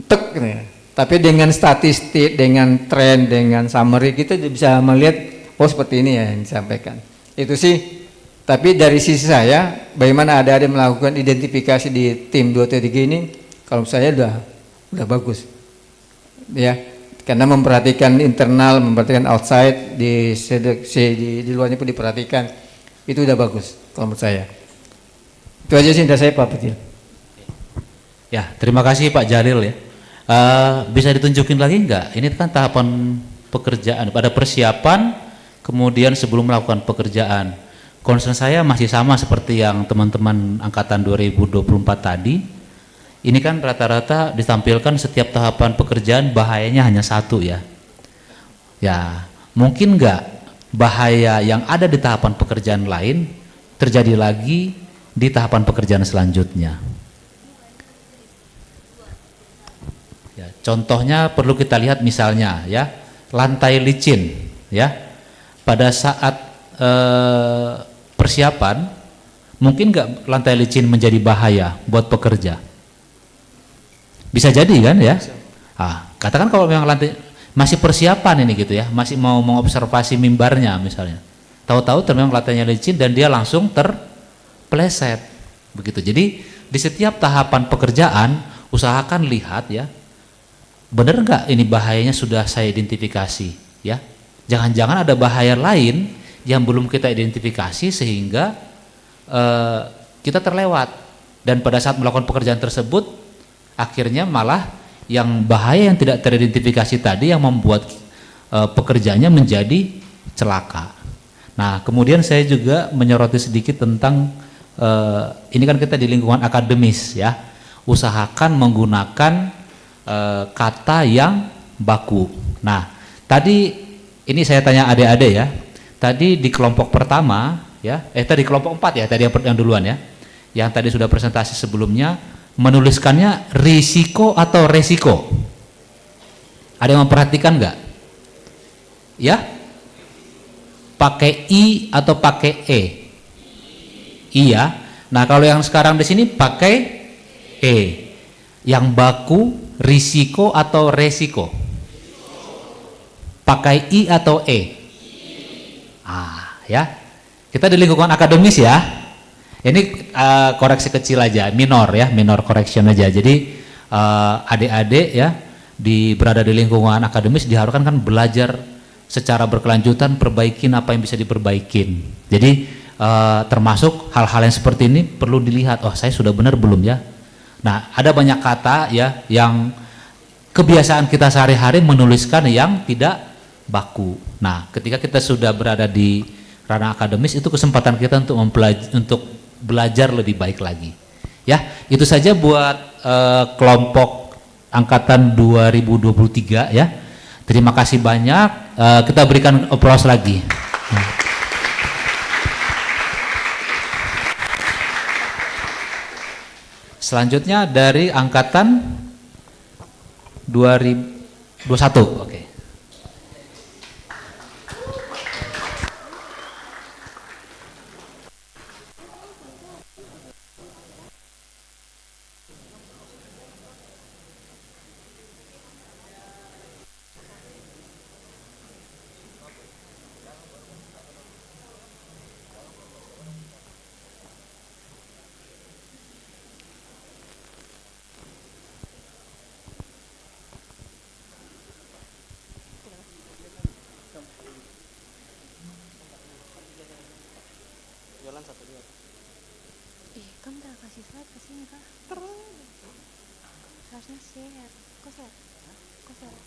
Speaker 8: tek gitu ya. Tapi dengan statistik, dengan tren, dengan summary kita bisa melihat oh seperti ini ya yang disampaikan. Itu sih. Tapi dari sisi saya, bagaimana ada melakukan identifikasi di tim 2 3 ini, kalau saya udah bagus, ya, karena memperhatikan internal, memperhatikan outside, di luarnya pun diperhatikan, itu udah bagus kalau menurut saya. Itu aja sih dari saya Pak Petil.
Speaker 4: Ya, terima kasih Pak Jalil ya. Bisa ditunjukin lagi enggak? Ini kan tahapan pekerjaan, pada persiapan, kemudian sebelum melakukan pekerjaan. Concern saya masih sama seperti yang teman-teman angkatan 2024 tadi. Ini kan rata-rata ditampilkan setiap tahapan pekerjaan bahayanya hanya satu ya. Ya, mungkin enggak bahaya yang ada di tahapan pekerjaan lain terjadi lagi di tahapan pekerjaan selanjutnya. Ya, contohnya perlu kita lihat misalnya ya, lantai licin ya. Pada saat persiapan, mungkin nggak lantai licin menjadi bahaya buat pekerja? Bisa jadi kan ya? Katakan kalau memang lantai masih persiapan ini gitu ya, masih mau mengobservasi mimbarnya misalnya, tahu-tahu memang lantainya licin dan dia langsung terpeleset begitu. Jadi di setiap tahapan pekerjaan usahakan lihat ya, benar nggak ini bahayanya sudah saya identifikasi ya? Jangan-jangan ada bahaya lain yang belum kita identifikasi sehingga kita terlewat, dan pada saat melakukan pekerjaan tersebut akhirnya malah yang bahaya yang tidak teridentifikasi tadi yang membuat pekerjaannya menjadi celaka. Nah kemudian saya juga menyoroti sedikit tentang ini kan kita di lingkungan akademis ya, usahakan menggunakan kata yang baku. Nah tadi ini saya tanya adik-adik ya, tadi di kelompok pertama ya, tadi kelompok 4 ya, tadi yang duluan ya, yang tadi sudah presentasi sebelumnya, menuliskannya risiko atau resiko. Ada yang memperhatikan nggak? Ya, pakai I atau pakai E? Iya. Nah kalau yang sekarang di sini pakai E. Yang baku risiko atau resiko? Pakai I atau E? Ya, kita di lingkungan akademis ya. Ini koreksi kecil aja, minor ya, minor correction aja. Jadi adik-adik ya, berada di lingkungan akademis diharuskan kan belajar secara berkelanjutan, perbaikin apa yang bisa diperbaikin. Jadi termasuk hal-hal yang seperti ini perlu dilihat. Oh, saya sudah benar belum ya? Nah, ada banyak kata ya yang kebiasaan kita sehari-hari menuliskan yang tidak baku. Nah, ketika kita sudah berada di ranah akademis, itu kesempatan kita untuk belajar lebih baik lagi. Ya, itu saja buat kelompok angkatan 2023 ya. Terima kasih banyak. Kita berikan aplaus lagi. Selanjutnya dari angkatan 2021. Oke.
Speaker 12: Kamu udah kasih slide ke sini kak? Terus harusnya share. Kok share? Kok share?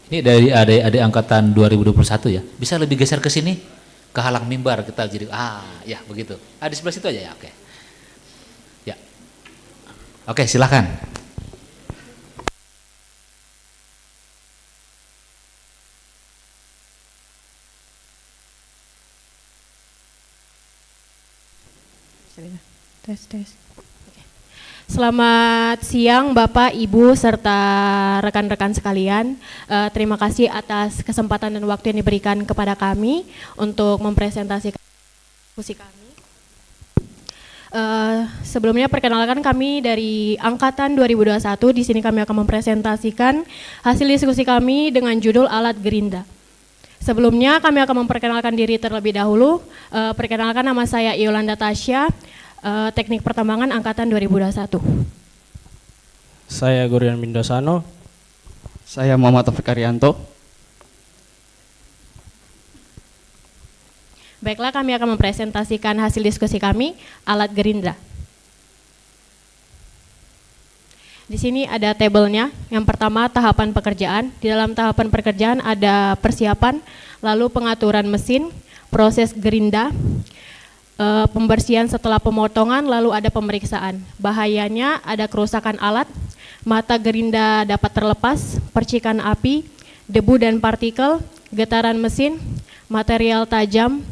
Speaker 4: Ini dari adik-adik angkatan 2021 ya. Bisa lebih geser ke sini, ke halang mimbar kita jadi ya begitu. Di sebelah situ aja ya. Oke. Ya. Oke, silakan.
Speaker 13: Tes. Selamat siang Bapak, Ibu, serta rekan-rekan sekalian. Terima kasih atas kesempatan dan waktu yang diberikan kepada kami untuk mempresentasikan diskusi kami. Sebelumnya perkenalkan kami dari Angkatan 2021. Di sini kami akan mempresentasikan hasil diskusi kami dengan judul Alat Gerinda. Sebelumnya kami akan memperkenalkan diri terlebih dahulu. Perkenalkan, nama saya Yolanda Tasya, Teknik Pertambangan Angkatan 2021.
Speaker 1: Saya Gurian Mindosano.
Speaker 9: Saya Muhammad Taufik Arianto.
Speaker 13: Baiklah, kami akan mempresentasikan hasil diskusi kami, alat gerinda. Di sini ada tabelnya. Yang pertama, tahapan pekerjaan. Di dalam tahapan pekerjaan ada persiapan, lalu pengaturan mesin, proses gerinda, pembersihan setelah pemotongan, lalu ada pemeriksaan. Bahayanya ada kerusakan alat, mata gerinda dapat terlepas, percikan api, debu dan partikel, getaran mesin, material tajam,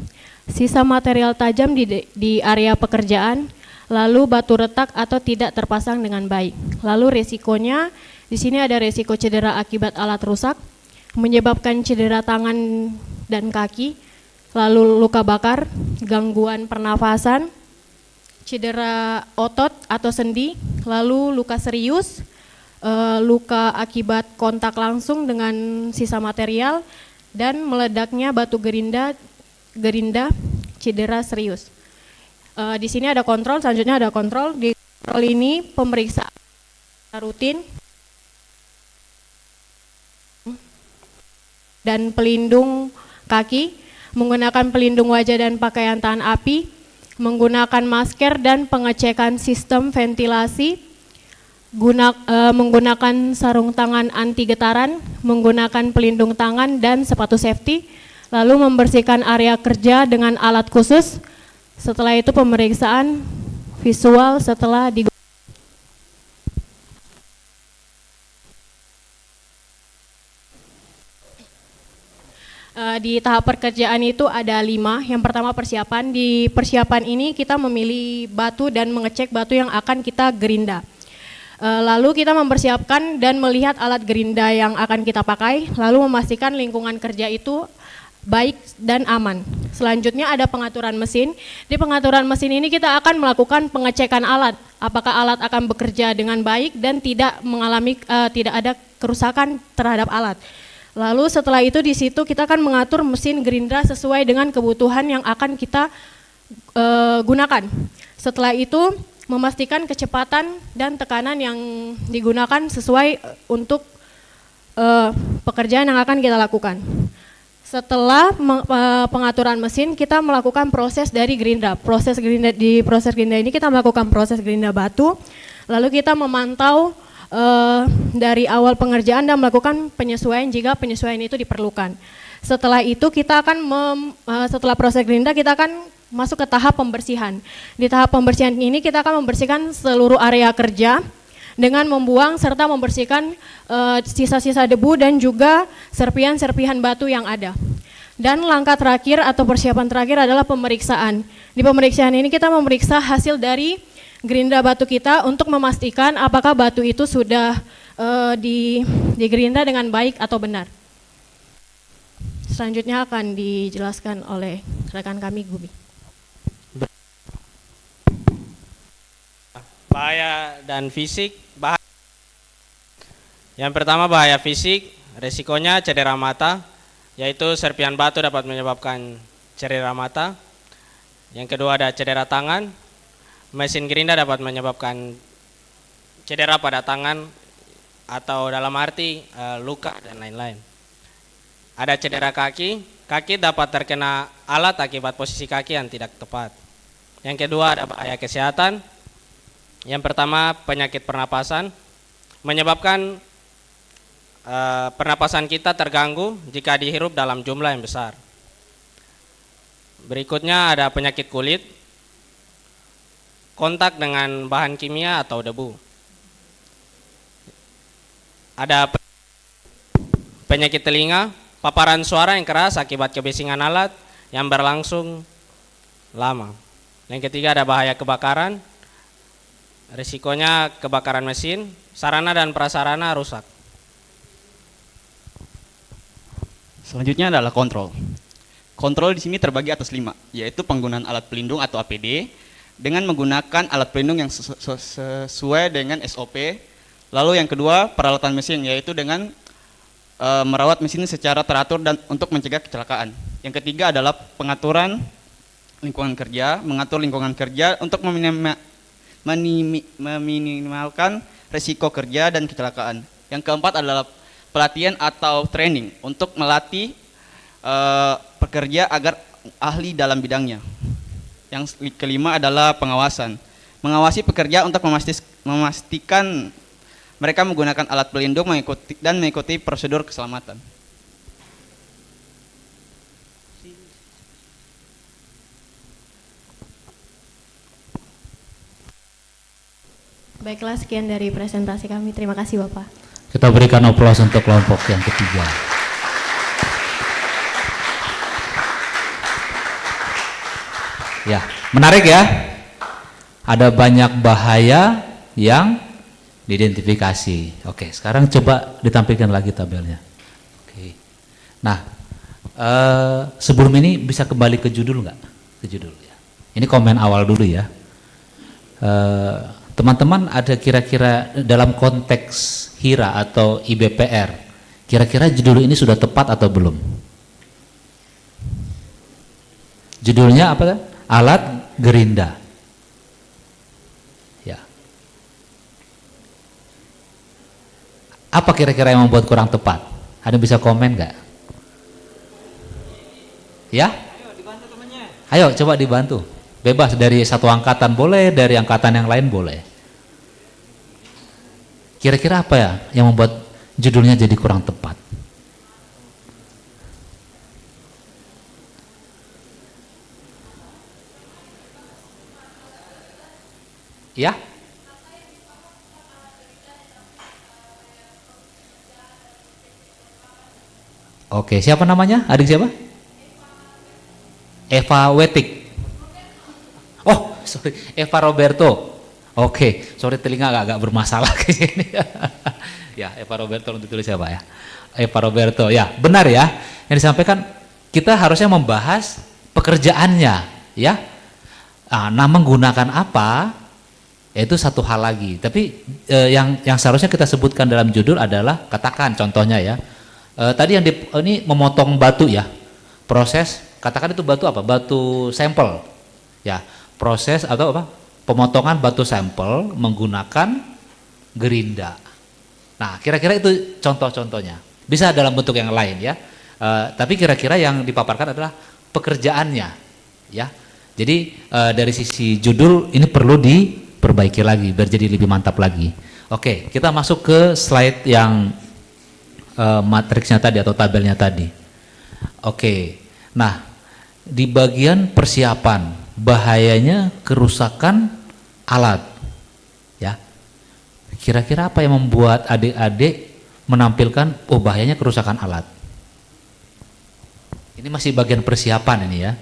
Speaker 13: sisa material tajam di area pekerjaan, lalu batu retak atau tidak terpasang dengan baik. Lalu resikonya, di sini ada resiko cedera akibat alat rusak, menyebabkan cedera tangan dan kaki, lalu luka bakar, gangguan pernafasan, cedera otot atau sendi, lalu luka serius, luka akibat kontak langsung dengan sisa material, dan meledaknya batu gerinda, cedera serius. Di sini ada kontrol, selanjutnya ada kontrol. Di kontrol ini pemeriksaan rutin dan pelindung kaki, menggunakan pelindung wajah dan pakaian tahan api, menggunakan masker dan pengecekan sistem ventilasi, menggunakan sarung tangan anti getaran, menggunakan pelindung tangan dan sepatu safety, lalu membersihkan area kerja dengan alat khusus. Setelah itu pemeriksaan visual setelah digunakan. Di tahap pekerjaan itu ada 5. Yang pertama persiapan. Di persiapan ini kita memilih batu dan mengecek batu yang akan kita gerinda. Lalu kita mempersiapkan dan melihat alat gerinda yang akan kita pakai, lalu memastikan lingkungan kerja itu baik dan aman. Selanjutnya ada pengaturan mesin. Di pengaturan mesin ini kita akan melakukan pengecekan alat, apakah alat akan bekerja dengan baik dan tidak mengalami tidak ada kerusakan terhadap alat. Lalu setelah itu di situ kita akan mengatur mesin gerinda sesuai dengan kebutuhan yang akan kita gunakan. Setelah itu memastikan kecepatan dan tekanan yang digunakan sesuai untuk pekerjaan yang akan kita lakukan. Setelah pengaturan mesin, kita melakukan proses dari gerinda. Di proses gerinda ini kita melakukan proses gerinda batu, lalu kita memantau dari awal pengerjaan dan melakukan penyesuaian jika penyesuaian itu diperlukan. Setelah itu kita akan setelah proses gerinda kita akan masuk ke tahap pembersihan. Di tahap pembersihan ini kita akan membersihkan seluruh area kerja dengan membuang serta membersihkan sisa-sisa debu dan juga serpihan-serpihan batu yang ada. Dan langkah terakhir atau persiapan terakhir adalah pemeriksaan. Di pemeriksaan ini kita memeriksa hasil dari gerinda batu kita untuk memastikan apakah batu itu sudah digerinda dengan baik atau benar. Selanjutnya akan dijelaskan oleh rekan kami, Gumi.
Speaker 1: Bahaya dan fisik. Yang pertama bahaya fisik, resikonya cedera mata, yaitu serpihan batu dapat menyebabkan cedera mata. Yang kedua ada cedera tangan, mesin gerinda dapat menyebabkan cedera pada tangan atau dalam arti luka dan lain-lain. Ada cedera kaki, kaki dapat terkena alat akibat posisi kaki yang tidak tepat. Yang kedua ada bahaya kesehatan. Yang pertama penyakit pernapasan, menyebabkan pernapasan kita terganggu jika dihirup dalam jumlah yang besar. Berikutnya ada penyakit kulit, kontak dengan bahan kimia atau debu. Ada penyakit telinga, paparan suara yang keras akibat kebisingan alat yang berlangsung lama. Yang ketiga ada bahaya kebakaran, risikonya kebakaran mesin, sarana dan prasarana rusak.
Speaker 14: Selanjutnya adalah kontrol. Kontrol di sini terbagi atas 5, yaitu penggunaan alat pelindung atau APD dengan menggunakan alat pelindung yang sesuai dengan SOP. Lalu yang kedua, peralatan mesin, yaitu dengan merawat mesin secara teratur dan untuk mencegah kecelakaan. Yang ketiga adalah pengaturan lingkungan kerja, mengatur lingkungan kerja untuk meminimalkan risiko kerja dan kecelakaan. Yang keempat adalah pelatihan atau training untuk melatih pekerja agar ahli dalam bidangnya. Yang kelima adalah pengawasan, mengawasi pekerja untuk memastikan mereka menggunakan alat pelindung mengikuti prosedur keselamatan.
Speaker 13: Baiklah, sekian dari presentasi kami. Terima kasih Bapak.
Speaker 4: Kita berikan aplaus untuk kelompok yang ketiga. Ya, menarik ya. Ada banyak bahaya yang diidentifikasi. Oke, sekarang coba ditampilkan lagi tabelnya. Oke. Nah, sebelum ini bisa kembali ke judul nggak? Ke judul ya. Ini komen awal dulu ya. Teman-teman ada kira-kira dalam konteks HIRA atau IBPR, kira-kira judul ini sudah tepat atau belum? Judulnya apa? Alat gerinda. Ya. Apa kira-kira yang membuat kurang tepat? Ada yang bisa komen nggak? Ya? Ayo coba dibantu. Bebas dari satu angkatan boleh, dari angkatan yang lain boleh. Kira-kira apa ya yang membuat judulnya jadi kurang tepat? Ya? Oke, siapa namanya? Adik siapa? Eva Wetik. Oh, sorry, Eva Roberto. Oke, sorry telinga agak bermasalah kayaknya. Ya, Eva Roberto untuk tulis siapa ya? Eva Roberto. Ya, benar ya. Yang disampaikan kita harusnya membahas pekerjaannya, ya. Nah, menggunakan apa? Itu satu hal lagi. Tapi yang seharusnya kita sebutkan dalam judul adalah, katakan contohnya ya. Tadi yang ini memotong batu ya. Proses, katakan itu batu apa? Batu sampel. Ya, proses atau apa? Pemotongan batu sampel menggunakan gerinda. Nah, kira-kira itu contoh-contohnya. Bisa dalam bentuk yang lain ya. Tapi kira-kira yang dipaparkan adalah pekerjaannya, ya. Jadi dari sisi judul ini perlu diperbaiki lagi biar jadi lebih mantap lagi. Oke, kita masuk ke slide yang matriksnya tadi atau tabelnya tadi. Oke, nah di bagian persiapan bahayanya kerusakan alat, ya. Kira-kira apa yang membuat adik-adik menampilkan bahayanya kerusakan alat? Ini masih bagian persiapan ini ya.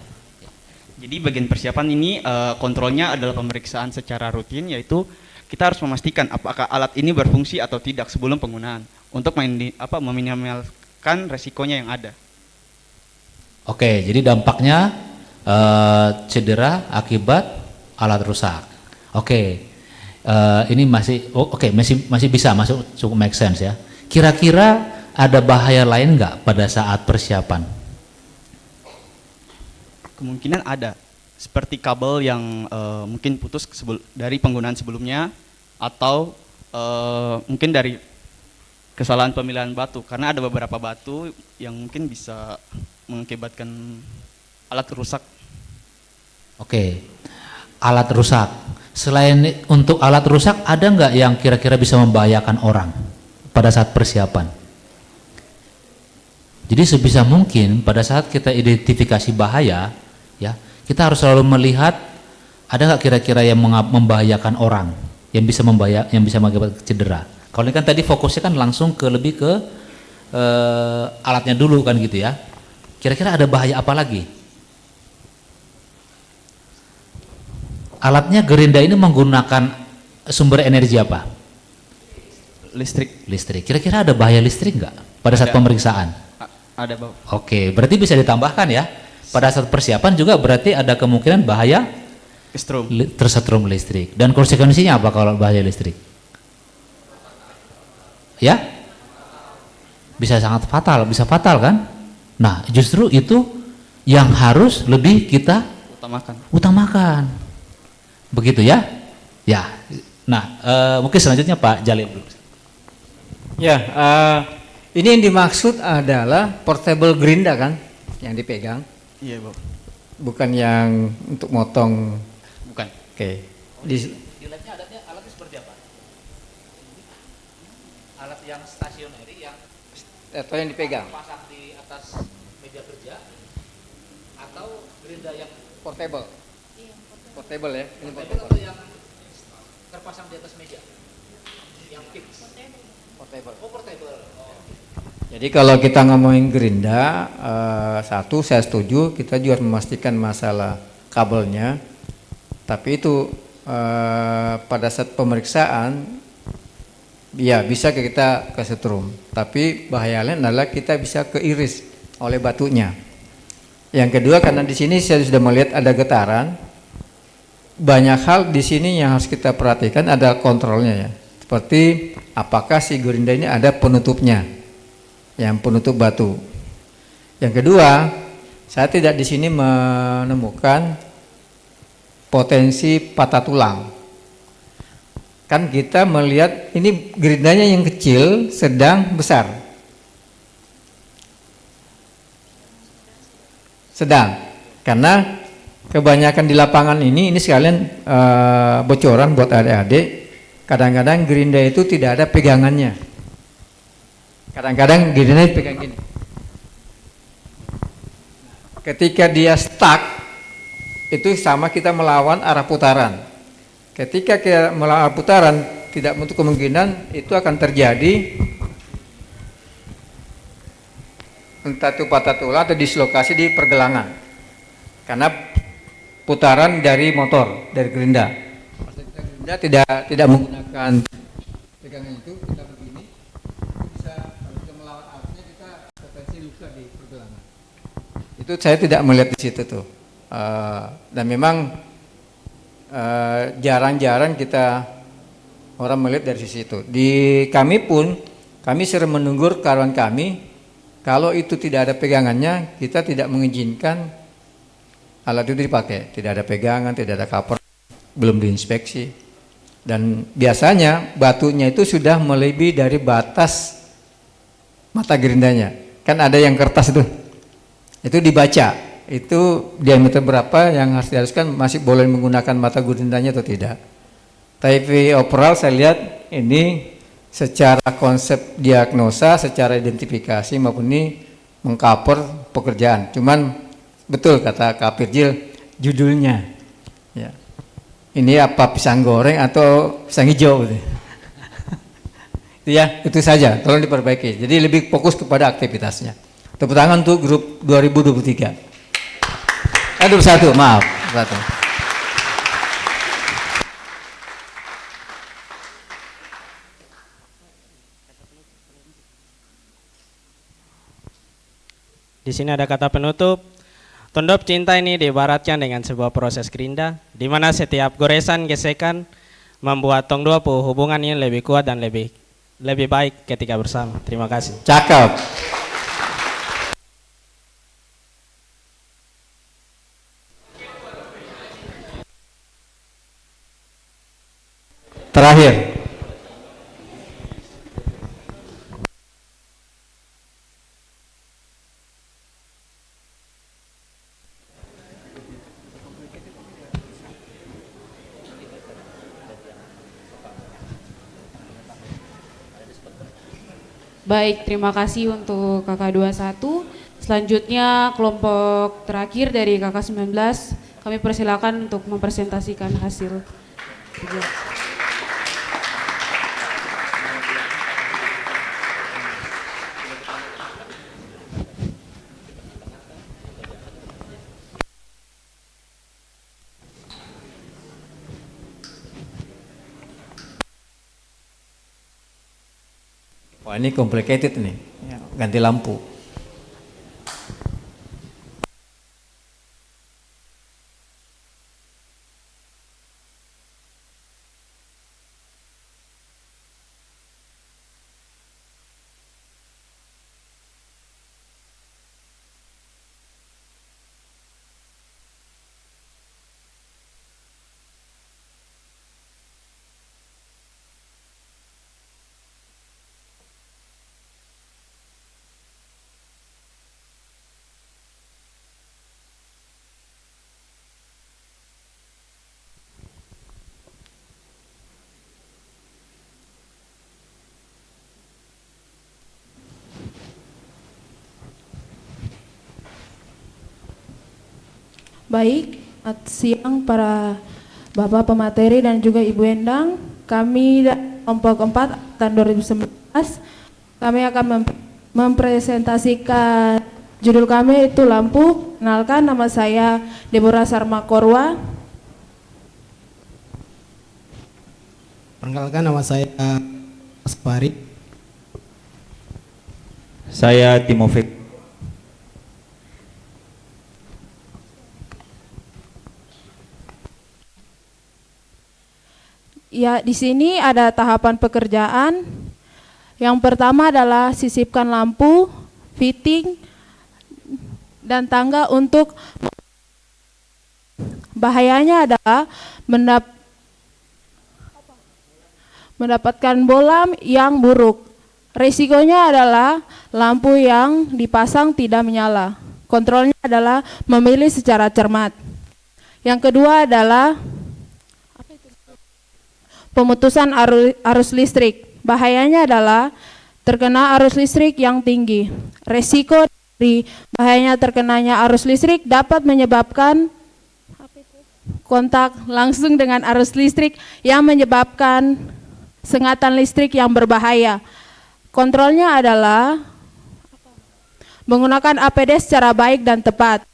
Speaker 14: Jadi bagian persiapan ini kontrolnya adalah pemeriksaan secara rutin, yaitu kita harus memastikan apakah alat ini berfungsi atau tidak sebelum penggunaan untuk meminimalkan resikonya yang ada.
Speaker 4: Oke, jadi dampaknya cedera akibat alat rusak. Oke, ini masih masih bisa masuk, cukup make sense ya. Kira-kira ada bahaya lain nggak pada saat persiapan?
Speaker 14: Kemungkinan ada, seperti kabel yang mungkin putus dari penggunaan sebelumnya, atau mungkin dari kesalahan pemilihan batu, karena ada beberapa batu yang mungkin bisa mengakibatkan alat rusak.
Speaker 4: Oke, alat rusak. Selain untuk alat rusak, ada nggak yang kira-kira bisa membahayakan orang pada saat persiapan? Jadi sebisa mungkin pada saat kita identifikasi bahaya, ya, kita harus selalu melihat ada nggak kira-kira yang membahayakan orang, yang bisa mengakibatkan cedera. Kalau ini kan tadi fokusnya kan langsung lebih ke alatnya dulu kan gitu ya. Kira-kira ada bahaya apa lagi? Alatnya gerinda ini menggunakan sumber energi apa?
Speaker 14: Listrik.
Speaker 4: Listrik. Kira-kira ada bahaya listrik nggak pada saat pemeriksaan?
Speaker 14: Ada, Bapak.
Speaker 4: Oke, berarti bisa ditambahkan ya. Pada saat persiapan juga berarti ada kemungkinan bahaya tersetrum listrik. Dan konsekuensinya apa kalau bahaya listrik? Ya? Bisa sangat fatal, bisa fatal kan? Nah, justru itu yang harus lebih kita utamakan. Begitu ya? Ya. Nah, mungkin selanjutnya Pak Jalil dulu.
Speaker 8: Ya, ini yang dimaksud adalah portable gerinda kan, yang dipegang.
Speaker 14: Iya, Bapak.
Speaker 8: Bukan yang untuk motong.
Speaker 14: Bukan.
Speaker 8: Oke.
Speaker 4: Di labnya alatnya seperti apa? Alat yang stasioner yang
Speaker 8: atau yang dipegang.
Speaker 4: Pasang di atas meja kerja atau gerinda yang
Speaker 8: portable. Portable ya. Ini
Speaker 4: portable atau yang terpasang di atas meja? Yang fix. Portable. Oh, portable. Oh.
Speaker 8: Jadi kalau kita ngomongin gerinda, satu saya setuju, kita juga harus memastikan masalah kabelnya. Tapi itu pada saat pemeriksaan, ya bisa kita kesetrum. Tapi bahayanya adalah kita bisa keiris oleh batunya. Yang kedua, karena di sini saya sudah melihat ada getaran, banyak hal di sini yang harus kita perhatikan adalah kontrolnya ya. Seperti apakah si gerinda ini ada penutupnya, yang penutup batu. Yang kedua, saya tidak di sini menemukan potensi patah tulang. Kan kita melihat ini gerindanya yang kecil, sedang, besar. Sedang. Karena kebanyakan di lapangan ini sekalian bocoran buat adik-adik. Kadang-kadang gerinda itu tidak ada pegangannya. Kadang-kadang gerinda pegang gini. Ketika dia stuck, itu sama kita melawan arah putaran. Ketika kita melawan arah putaran, tidak menutup kemungkinan itu akan terjadi entah itu patah tulang atau dislokasi di pergelangan. Karena putaran dari motor, dari gerinda. Kita tidak menggunakan pegangan itu, kita begini, bisa kalau kita melawan arusnya kita potensi luka di pergelangan. Itu saya tidak melihat di situ tuh. Dan memang jarang-jarang kita orang melihat dari sisi itu. Di kami pun, kami sering menunggu karyawan kami, kalau itu tidak ada pegangannya, kita tidak mengizinkan alat itu dipakai. Tidak ada pegangan, tidak ada cover, belum diinspeksi. Dan biasanya batunya itu sudah melebihi dari batas mata gerindanya. Kan ada yang kertas itu dibaca, itu diameter berapa yang harus diharuskan, masih boleh menggunakan mata gerindanya atau tidak. Tapi overall saya lihat ini secara konsep diagnosa, secara identifikasi maupun ini mengcover pekerjaan. Cuman betul kata Kak Firjil, judulnya ya. Ini apa, pisang goreng atau pisang hijau gitu. Ya, itu saja, tolong diperbaiki. Jadi lebih fokus kepada aktivitasnya. Tepuk tangan untuk grup 2023. 21, maaf. 21.
Speaker 1: Di sini ada kata penutup. Tondop cinta ini diibaratkan dengan sebuah proses gerinda, di mana setiap goresan gesekan membuat tong dua hubungan ini lebih kuat dan lebih baik ketika bersama. Terima kasih.
Speaker 8: Cakep. Terakhir.
Speaker 2: Baik, terima kasih untuk kakak 21. Selanjutnya kelompok terakhir dari kakak 19, kami persilakan untuk mempresentasikan hasil kerja.
Speaker 8: Wah, ini complicated nih, ganti lampu.
Speaker 15: Baik, selamat siang para Bapak pemateri dan juga Ibu Endang. Kami dari kelompok 4 tahun 2019, kami akan mempresentasikan judul kami itu lampu. Kenalkan, nama saya Deborah Sarma Korwa.
Speaker 16: Perkenalkan, nama saya Mas Farid.
Speaker 17: Saya Timofik.
Speaker 15: Ya, di sini ada tahapan pekerjaan. Yang pertama adalah sisipkan lampu, fitting, dan tangga untuk bahayanya adalah mendapatkan bolam yang buruk. Risikonya adalah lampu yang dipasang tidak menyala. Kontrolnya adalah memilih secara cermat. Yang kedua adalah pemutusan arus listrik. Bahayanya adalah terkena arus listrik yang tinggi. Resiko dari bahayanya terkenanya arus listrik dapat menyebabkan kontak langsung dengan arus listrik yang menyebabkan sengatan listrik yang berbahaya. Kontrolnya adalah menggunakan APD secara baik dan tepat.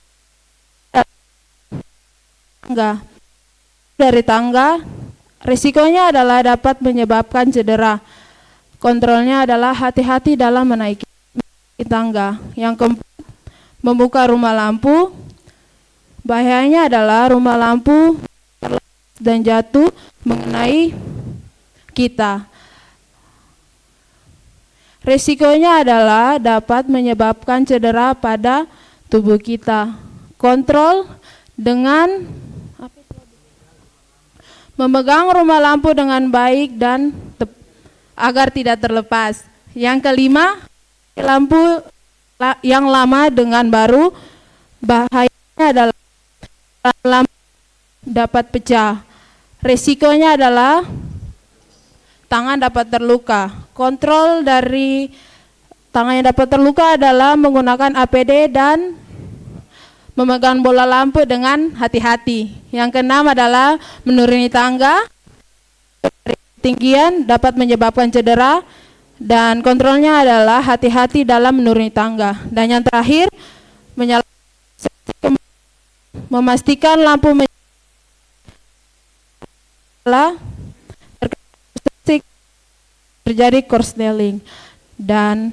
Speaker 15: Dari tangga, risikonya adalah dapat menyebabkan cedera. Kontrolnya adalah hati-hati dalam menaiki tangga. Yang keempat, membuka rumah lampu. Bahayanya adalah rumah lampu dan jatuh mengenai kita. Risikonya adalah dapat menyebabkan cedera pada tubuh kita. Kontrol dengan memegang rumah lampu dengan baik dan agar tidak terlepas. Yang kelima, lampu yang lama dengan baru. Bahayanya adalah lampu dapat pecah. Risikonya adalah tangan dapat terluka. Kontrol dari tangan yang dapat terluka adalah menggunakan APD dan memegang bola lampu dengan hati-hati. Yang keenam adalah menuruni tangga. Ketinggian dapat menyebabkan cedera dan kontrolnya adalah hati-hati dalam menuruni tangga. Dan yang terakhir, memastikan lampu menyala terjadi korsleting dan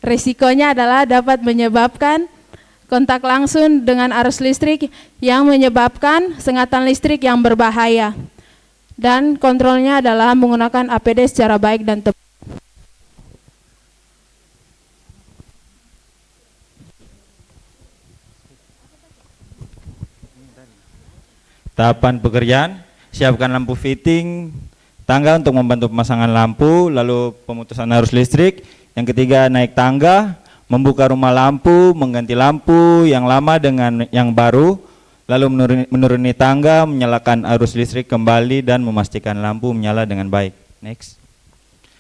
Speaker 15: risikonya adalah dapat menyebabkan kontak langsung dengan arus listrik yang menyebabkan sengatan listrik yang berbahaya. Dan kontrolnya adalah menggunakan APD secara baik dan tepat.
Speaker 17: Tahapan pekerjaan, siapkan lampu fitting, tangga untuk membantu pemasangan lampu, lalu pemutusan arus listrik. Yang ketiga, naik tangga, membuka rumah lampu, mengganti lampu yang lama dengan yang baru, lalu menuruni tangga, menyalakan arus listrik kembali dan memastikan lampu menyala dengan baik. Next.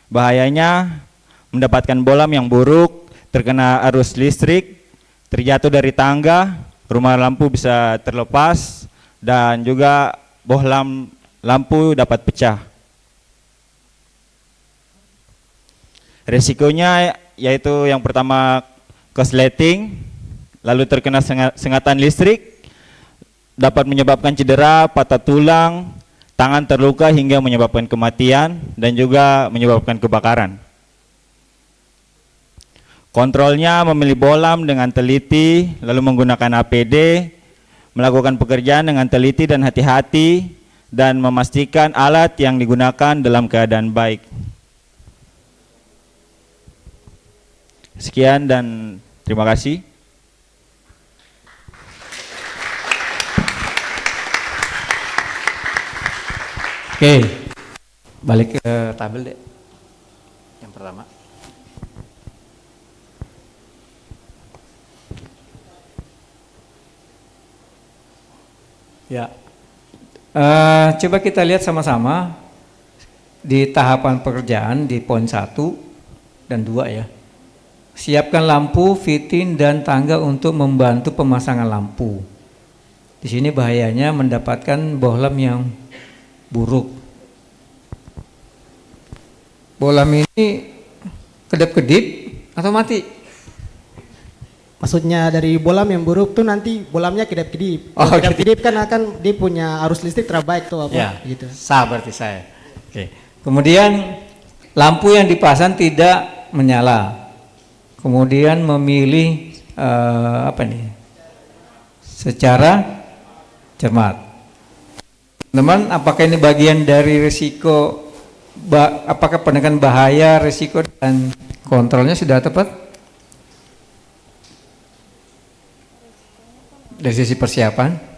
Speaker 17: Bahayanya, mendapatkan bohlam yang buruk, terkena arus listrik, terjatuh dari tangga, rumah lampu bisa terlepas, dan juga bohlam lampu dapat pecah. Resikonya yaitu yang pertama korsleting, lalu terkena sengatan listrik, dapat menyebabkan cedera, patah tulang, tangan terluka hingga menyebabkan kematian, dan juga menyebabkan kebakaran. Kontrolnya memilih bohlam dengan teliti, lalu menggunakan APD, melakukan pekerjaan dengan teliti dan hati-hati, dan memastikan alat yang digunakan dalam keadaan baik. Sekian dan terima kasih.
Speaker 8: Oke, balik ke tabel deh. Yang pertama. Ya, coba kita lihat sama-sama di tahapan pekerjaan di poin 1 dan 2 ya. Siapkan lampu, fitting, dan tangga untuk membantu pemasangan lampu. Di sini bahayanya mendapatkan bohlam yang buruk. Bohlam ini kedap-kedip atau mati?
Speaker 18: Maksudnya dari bohlam yang buruk tuh nanti bohlamnya kedap-kedip.
Speaker 8: Oh,
Speaker 18: Kedap-kedip kan akan dia punya arus listrik terbaik tuh apa
Speaker 8: ya,
Speaker 18: gitu.
Speaker 8: sah berarti saya. Oke. Kemudian lampu yang dipasang tidak menyala. Kemudian memilih apa nih? Secara cermat. Teman, apakah ini bagian dari risiko? Apakah pendekatan bahaya, risiko dan kontrolnya sudah tepat? Dari sisi persiapan?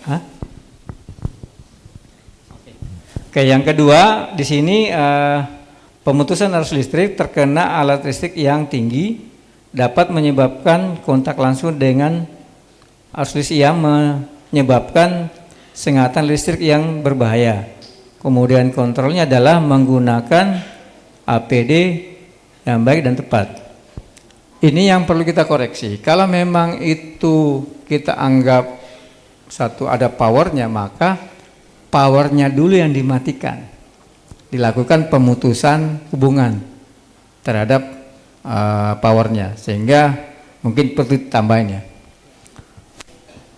Speaker 8: Hah? Oke, yang kedua di sini pemutusan arus listrik terkena alat listrik yang tinggi dapat menyebabkan kontak langsung dengan arus listrik yang menyebabkan sengatan listrik yang berbahaya. Kemudian kontrolnya adalah menggunakan APD yang baik dan tepat. Ini yang perlu kita koreksi. Kalau memang itu kita anggap satu ada powernya, maka powernya dulu yang dimatikan. Dilakukan pemutusan hubungan terhadap powernya, sehingga mungkin perlu tambahin ya.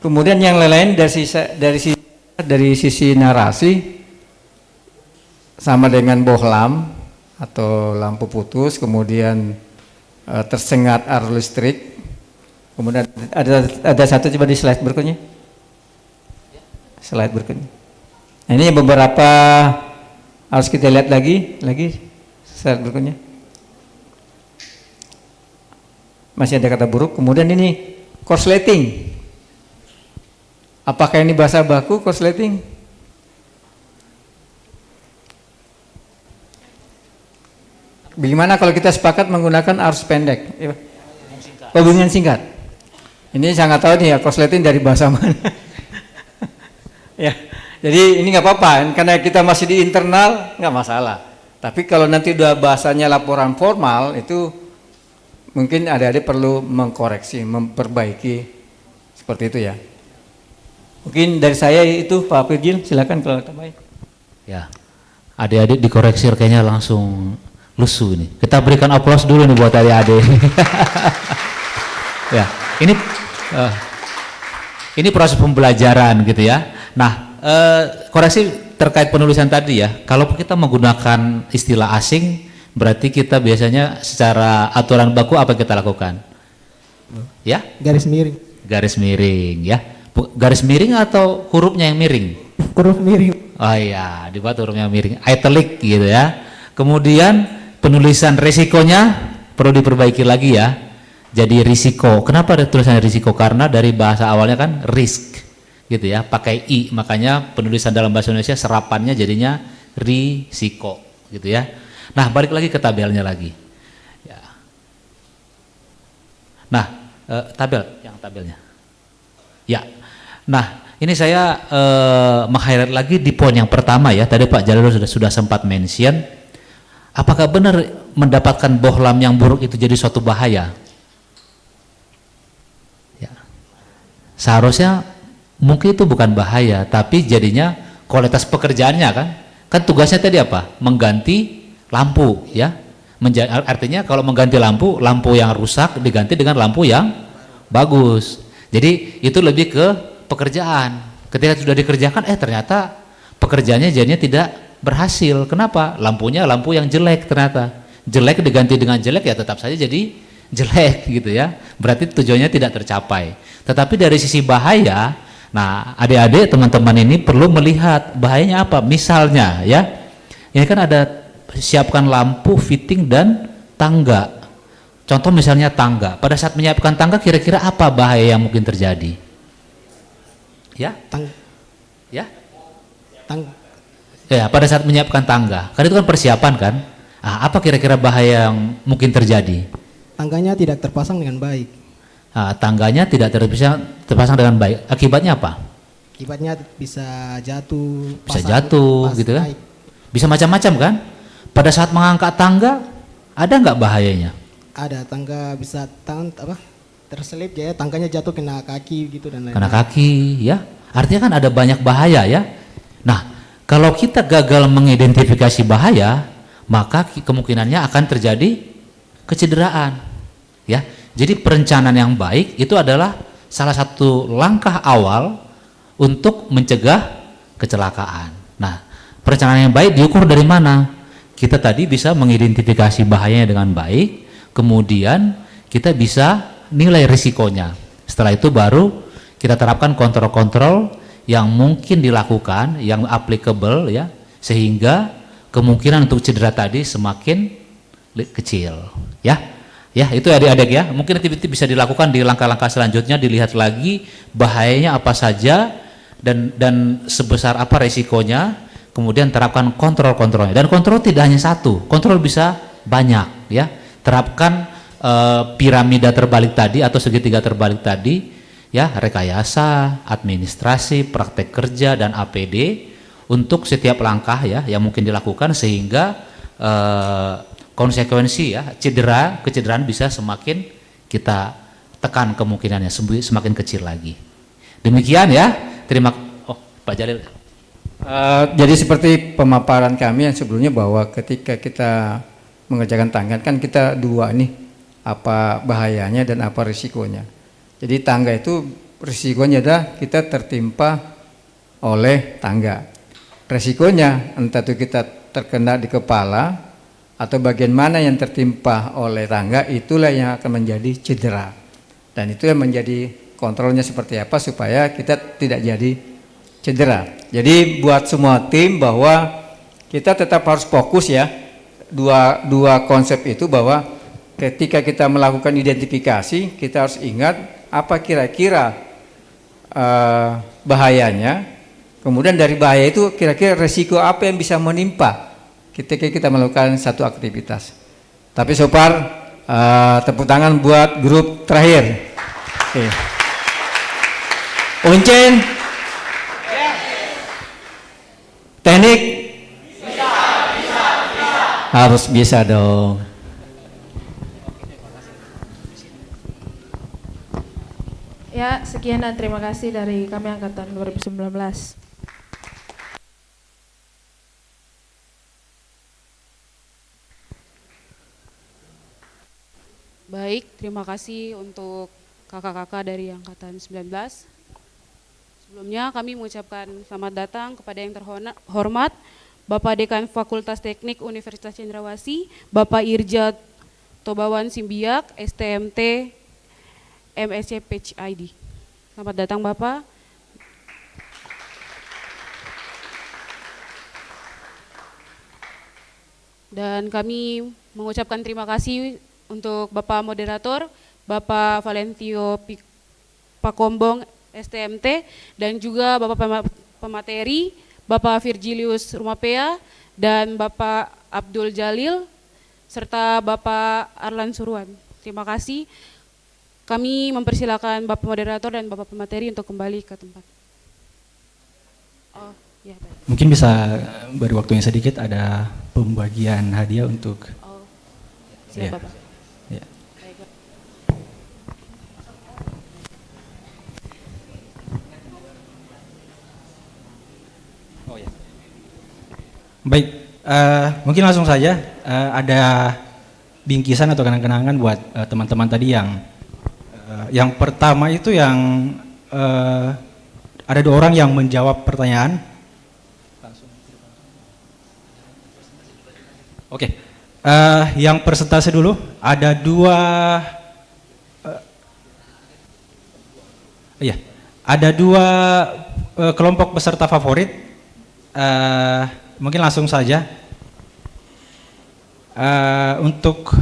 Speaker 8: Kemudian yang lain dari sisi narasi sama dengan bohlam atau lampu putus, kemudian tersengat arus listrik. Kemudian ada satu, coba di slide berikutnya. Slide berikutnya. Nah, ini beberapa harus kita lihat lagi slide berikutnya. Masih ada kata buruk. Kemudian ini korsleting. Apakah ini bahasa baku korsleting? Bagaimana kalau kita sepakat menggunakan arus pendek? Hubungan singkat. Ini saya nggak tahu nih ya korsleting dari bahasa mana. Ya, jadi ini nggak apa-apa, karena kita masih di internal nggak masalah. Tapi kalau nanti udah bahasanya laporan formal itu mungkin adik-adik perlu mengkoreksi, memperbaiki seperti itu ya. Mungkin dari saya itu Pak Firjil, silakan kalau tambahin.
Speaker 4: Ya, adik-adik dikoreksi kayaknya langsung lusuh ini. Kita berikan aplaus dulu nih buat adik-adik. Ya, ini proses pembelajaran gitu ya. Nah, koreksi terkait penulisan tadi ya. Kalau kita menggunakan istilah asing, berarti kita biasanya secara aturan baku apa yang kita lakukan? Ya?
Speaker 18: Garis miring.
Speaker 4: Garis miring ya. Garis miring atau hurufnya yang miring?
Speaker 18: Huruf miring.
Speaker 4: Oh iya, dibuat hurufnya miring, italic gitu ya. Kemudian penulisan resikonya perlu diperbaiki lagi ya. Jadi risiko. Kenapa ada tulisan risiko? Karena dari bahasa awalnya kan risk gitu ya, pakai i, makanya penulisan dalam bahasa Indonesia serapannya jadinya risiko gitu ya. Nah, balik lagi ke tabelnya lagi. Ya. Nah, tabelnya. Ya. Nah, ini saya meng-highlight lagi di poin yang pertama ya. Tadi Pak Jalil sudah sempat mention, apakah benar mendapatkan bohlam yang buruk itu jadi suatu bahaya? Ya. Seharusnya mungkin itu bukan bahaya, tapi jadinya kualitas pekerjaannya kan tugasnya tadi apa? Mengganti lampu ya. Artinya kalau mengganti lampu yang rusak diganti dengan lampu yang bagus. Jadi itu lebih ke pekerjaan. Ketika sudah dikerjakan ternyata pekerjaannya jadinya tidak berhasil. Kenapa? Lampunya lampu yang jelek ternyata. Jelek diganti dengan jelek ya tetap saja jadi jelek gitu ya. Berarti tujuannya tidak tercapai. Tetapi dari sisi bahaya, nah adik-adik teman-teman ini perlu melihat bahayanya apa. Misalnya ya, ini kan ada siapkan lampu, fitting dan tangga. Contoh misalnya tangga. Pada saat menyiapkan tangga kira-kira apa bahaya yang mungkin terjadi? Ya? Ya, pada saat menyiapkan tangga. Kan itu kan persiapan kan? Apa kira-kira bahaya yang mungkin terjadi?
Speaker 18: Tangganya tidak terpasang dengan baik.
Speaker 4: Tangganya tidak terpasang dengan baik. Akibatnya apa?
Speaker 18: Akibatnya bisa jatuh.
Speaker 4: Bisa jatuh gitu kan? Bisa macam-macam kan? Pada saat mengangkat tangga ada nggak bahayanya?
Speaker 18: Ada, tangga bisa terselip ya, tangganya jatuh kena kaki gitu dan lain-lain.
Speaker 4: Kena kaki ya. Artinya kan ada banyak bahaya ya. Nah, kalau kita gagal mengidentifikasi bahaya, maka kemungkinannya akan terjadi kecederaan ya. Jadi perencanaan yang baik itu adalah salah satu langkah awal untuk mencegah kecelakaan. Nah, perencanaan yang baik diukur dari mana? Kita tadi bisa mengidentifikasi bahayanya dengan baik, kemudian kita bisa nilai risikonya. Setelah itu baru kita terapkan kontrol-kontrol yang mungkin dilakukan, yang applicable ya, sehingga kemungkinan untuk cedera tadi semakin kecil ya. Ya, itu adik-adik ya. Mungkin nanti bisa dilakukan di langkah-langkah selanjutnya, dilihat lagi bahayanya apa saja dan sebesar apa resikonya. Kemudian terapkan kontrol-kontrolnya, dan kontrol tidak hanya satu, kontrol bisa banyak ya. Terapkan piramida terbalik tadi atau segitiga terbalik tadi ya, rekayasa, administrasi, praktek kerja dan APD untuk setiap langkah ya yang mungkin dilakukan, sehingga konsekuensi ya kecederaan bisa semakin kita tekan, kemungkinannya semakin kecil lagi. Demikian ya. Pak Jalil.
Speaker 8: Jadi seperti pemaparan kami yang sebelumnya, bahwa ketika kita mengerjakan tangga kan kita dua nih, apa bahayanya dan apa risikonya. Jadi tangga itu risikonya adalah kita tertimpa oleh tangga. Risikonya entah itu kita terkena di kepala atau bagian mana yang tertimpa oleh tangga, itulah yang akan menjadi cedera. Dan itu yang menjadi kontrolnya seperti apa supaya kita tidak jadi cedera. Jadi buat semua tim bahwa kita tetap harus fokus ya, dua konsep itu, bahwa ketika kita melakukan identifikasi kita harus ingat apa kira-kira bahayanya, kemudian dari bahaya itu kira-kira resiko apa yang bisa menimpa ketika kita melakukan satu aktivitas. Tapi so far tepuk tangan buat grup terakhir. Oke. Uncen teknik bisa. Harus bisa dong.
Speaker 15: Ya, sekian dan terima kasih dari kami angkatan 2019.
Speaker 2: Baik, terima kasih untuk kakak-kakak dari angkatan 19. Sebelumnya kami mengucapkan selamat datang kepada yang terhormat Bapak Dekan Fakultas Teknik Universitas Cendrawasih, Bapak Irja Tobawan Simbiak, STMT MSc PhD. Selamat datang Bapak. Dan kami mengucapkan terima kasih untuk Bapak Moderator, Bapak Valentio Pakombong STMT, dan juga Bapak Pemateri, Bapak Virgilius Rumapea, dan Bapak Abdul Jalil, serta Bapak Arlan Suruan. Terima kasih. Kami mempersilakan Bapak Moderator dan Bapak Pemateri untuk kembali ke tempat. Oh, ya, baik.
Speaker 3: Mungkin bisa beri waktunya sedikit, ada pembagian hadiah untuk.
Speaker 2: Oh, siap
Speaker 3: ya.
Speaker 2: Bapak.
Speaker 3: Ya.
Speaker 2: Baik, Bapak.
Speaker 3: Oh ya. Baik, mungkin langsung saja ada bingkisan atau kenang-kenangan buat teman-teman tadi yang pertama itu yang ada 2 orang yang menjawab pertanyaan. Oke, yang persentase dulu ada 2 kelompok peserta favorit. Mungkin langsung saja untuk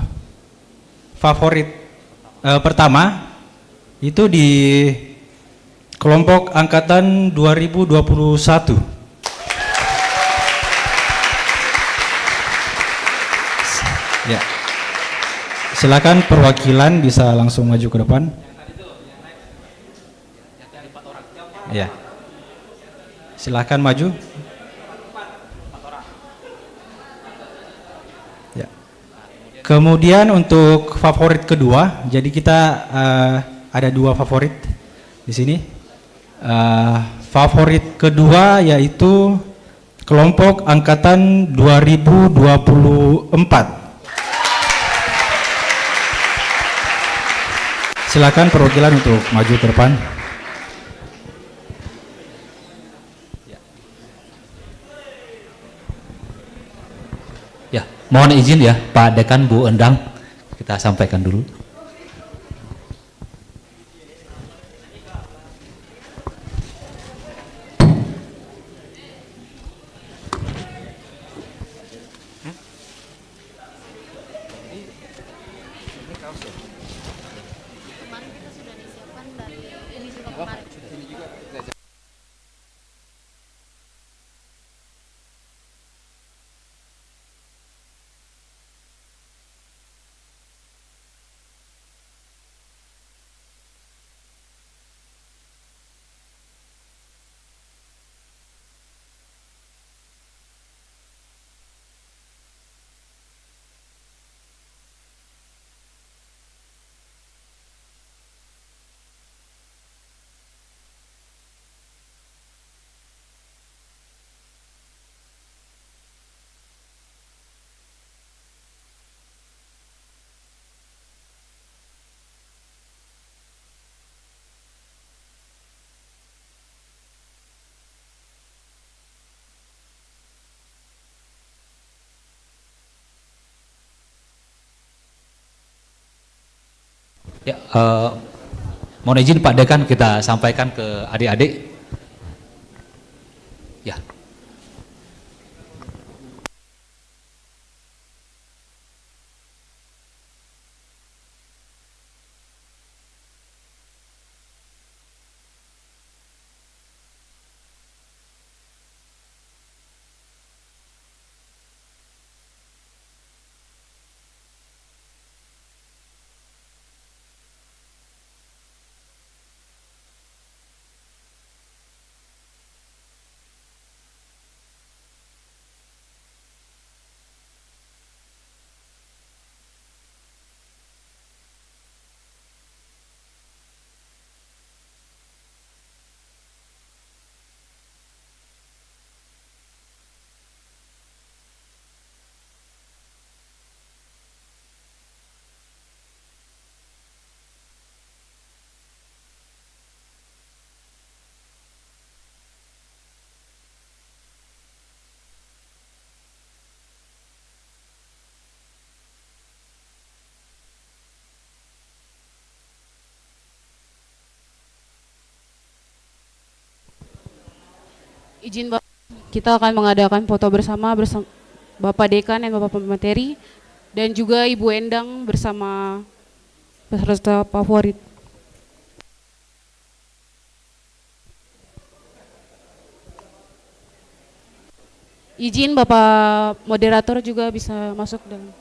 Speaker 3: favorit pertama itu di kelompok angkatan 2021. Ya. Silakan perwakilan bisa langsung maju ke depan. Ya. Silakan maju. Ya. Kemudian untuk favorit kedua, jadi kita ada 2 favorit di sini. Favorit kedua yaitu kelompok angkatan 2024. Silakan perwakilan untuk maju ke depan.
Speaker 4: Ya, mohon izin ya Pak Dekan, Bu Endang, kita sampaikan dulu. Ya, mohon izin Pak Dekan, kita sampaikan ke adik-adik. Ya.
Speaker 2: Izin Bapak, kita akan mengadakan foto bersama Bapak Dekan dan Bapak Pemateri dan juga Ibu Endang bersama peserta favorit. Izin Bapak Moderator juga bisa masuk dalam.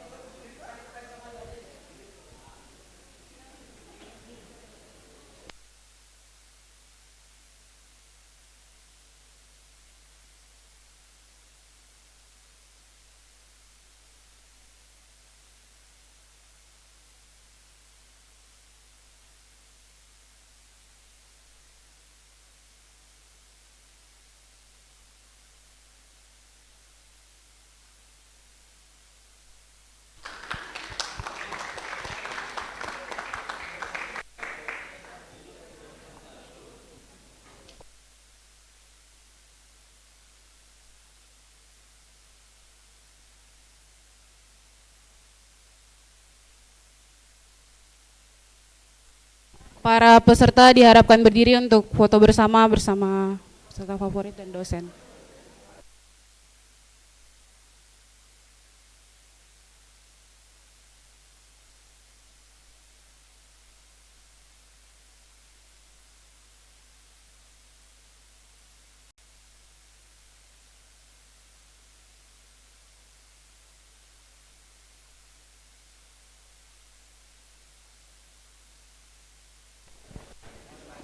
Speaker 2: Para peserta diharapkan berdiri untuk foto bersama peserta favorit dan dosen.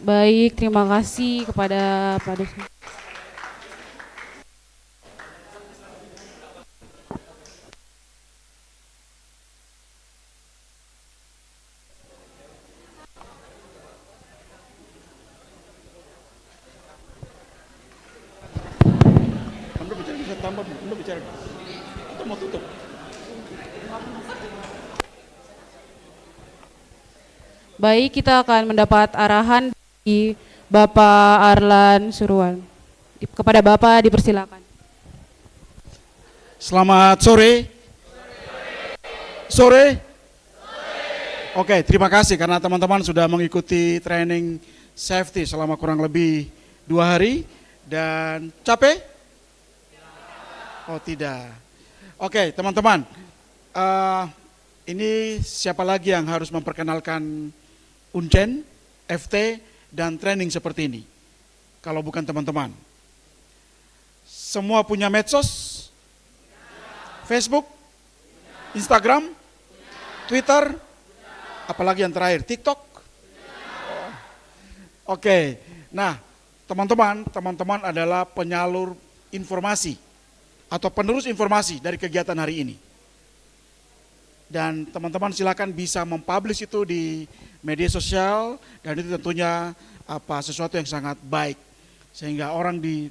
Speaker 2: Baik, terima kasih kepada Pak Dosen.
Speaker 19: Anda bicara bisa tambah, Anda bicara. Atau mau tutup?
Speaker 2: Baik, kita akan mendapat arahan dari Bapak Arlan Suruan. Kepada Bapak dipersilakan.
Speaker 19: Selamat sore. Sore. Oke, terima kasih karena teman-teman sudah mengikuti training safety selama kurang lebih 2 hari dan capek? Oh tidak. Oke, teman-teman, ini siapa lagi yang harus memperkenalkan Uncen, FT, dan training seperti ini? Kalau bukan teman-teman. Semua punya medsos? Facebook? Instagram? Twitter? Apalagi yang terakhir, TikTok? Oke, nah teman-teman adalah penyalur informasi atau penerus informasi dari kegiatan hari ini. Dan teman-teman silakan bisa mempublish itu di media sosial dan itu tentunya sesuatu yang sangat baik sehingga orang di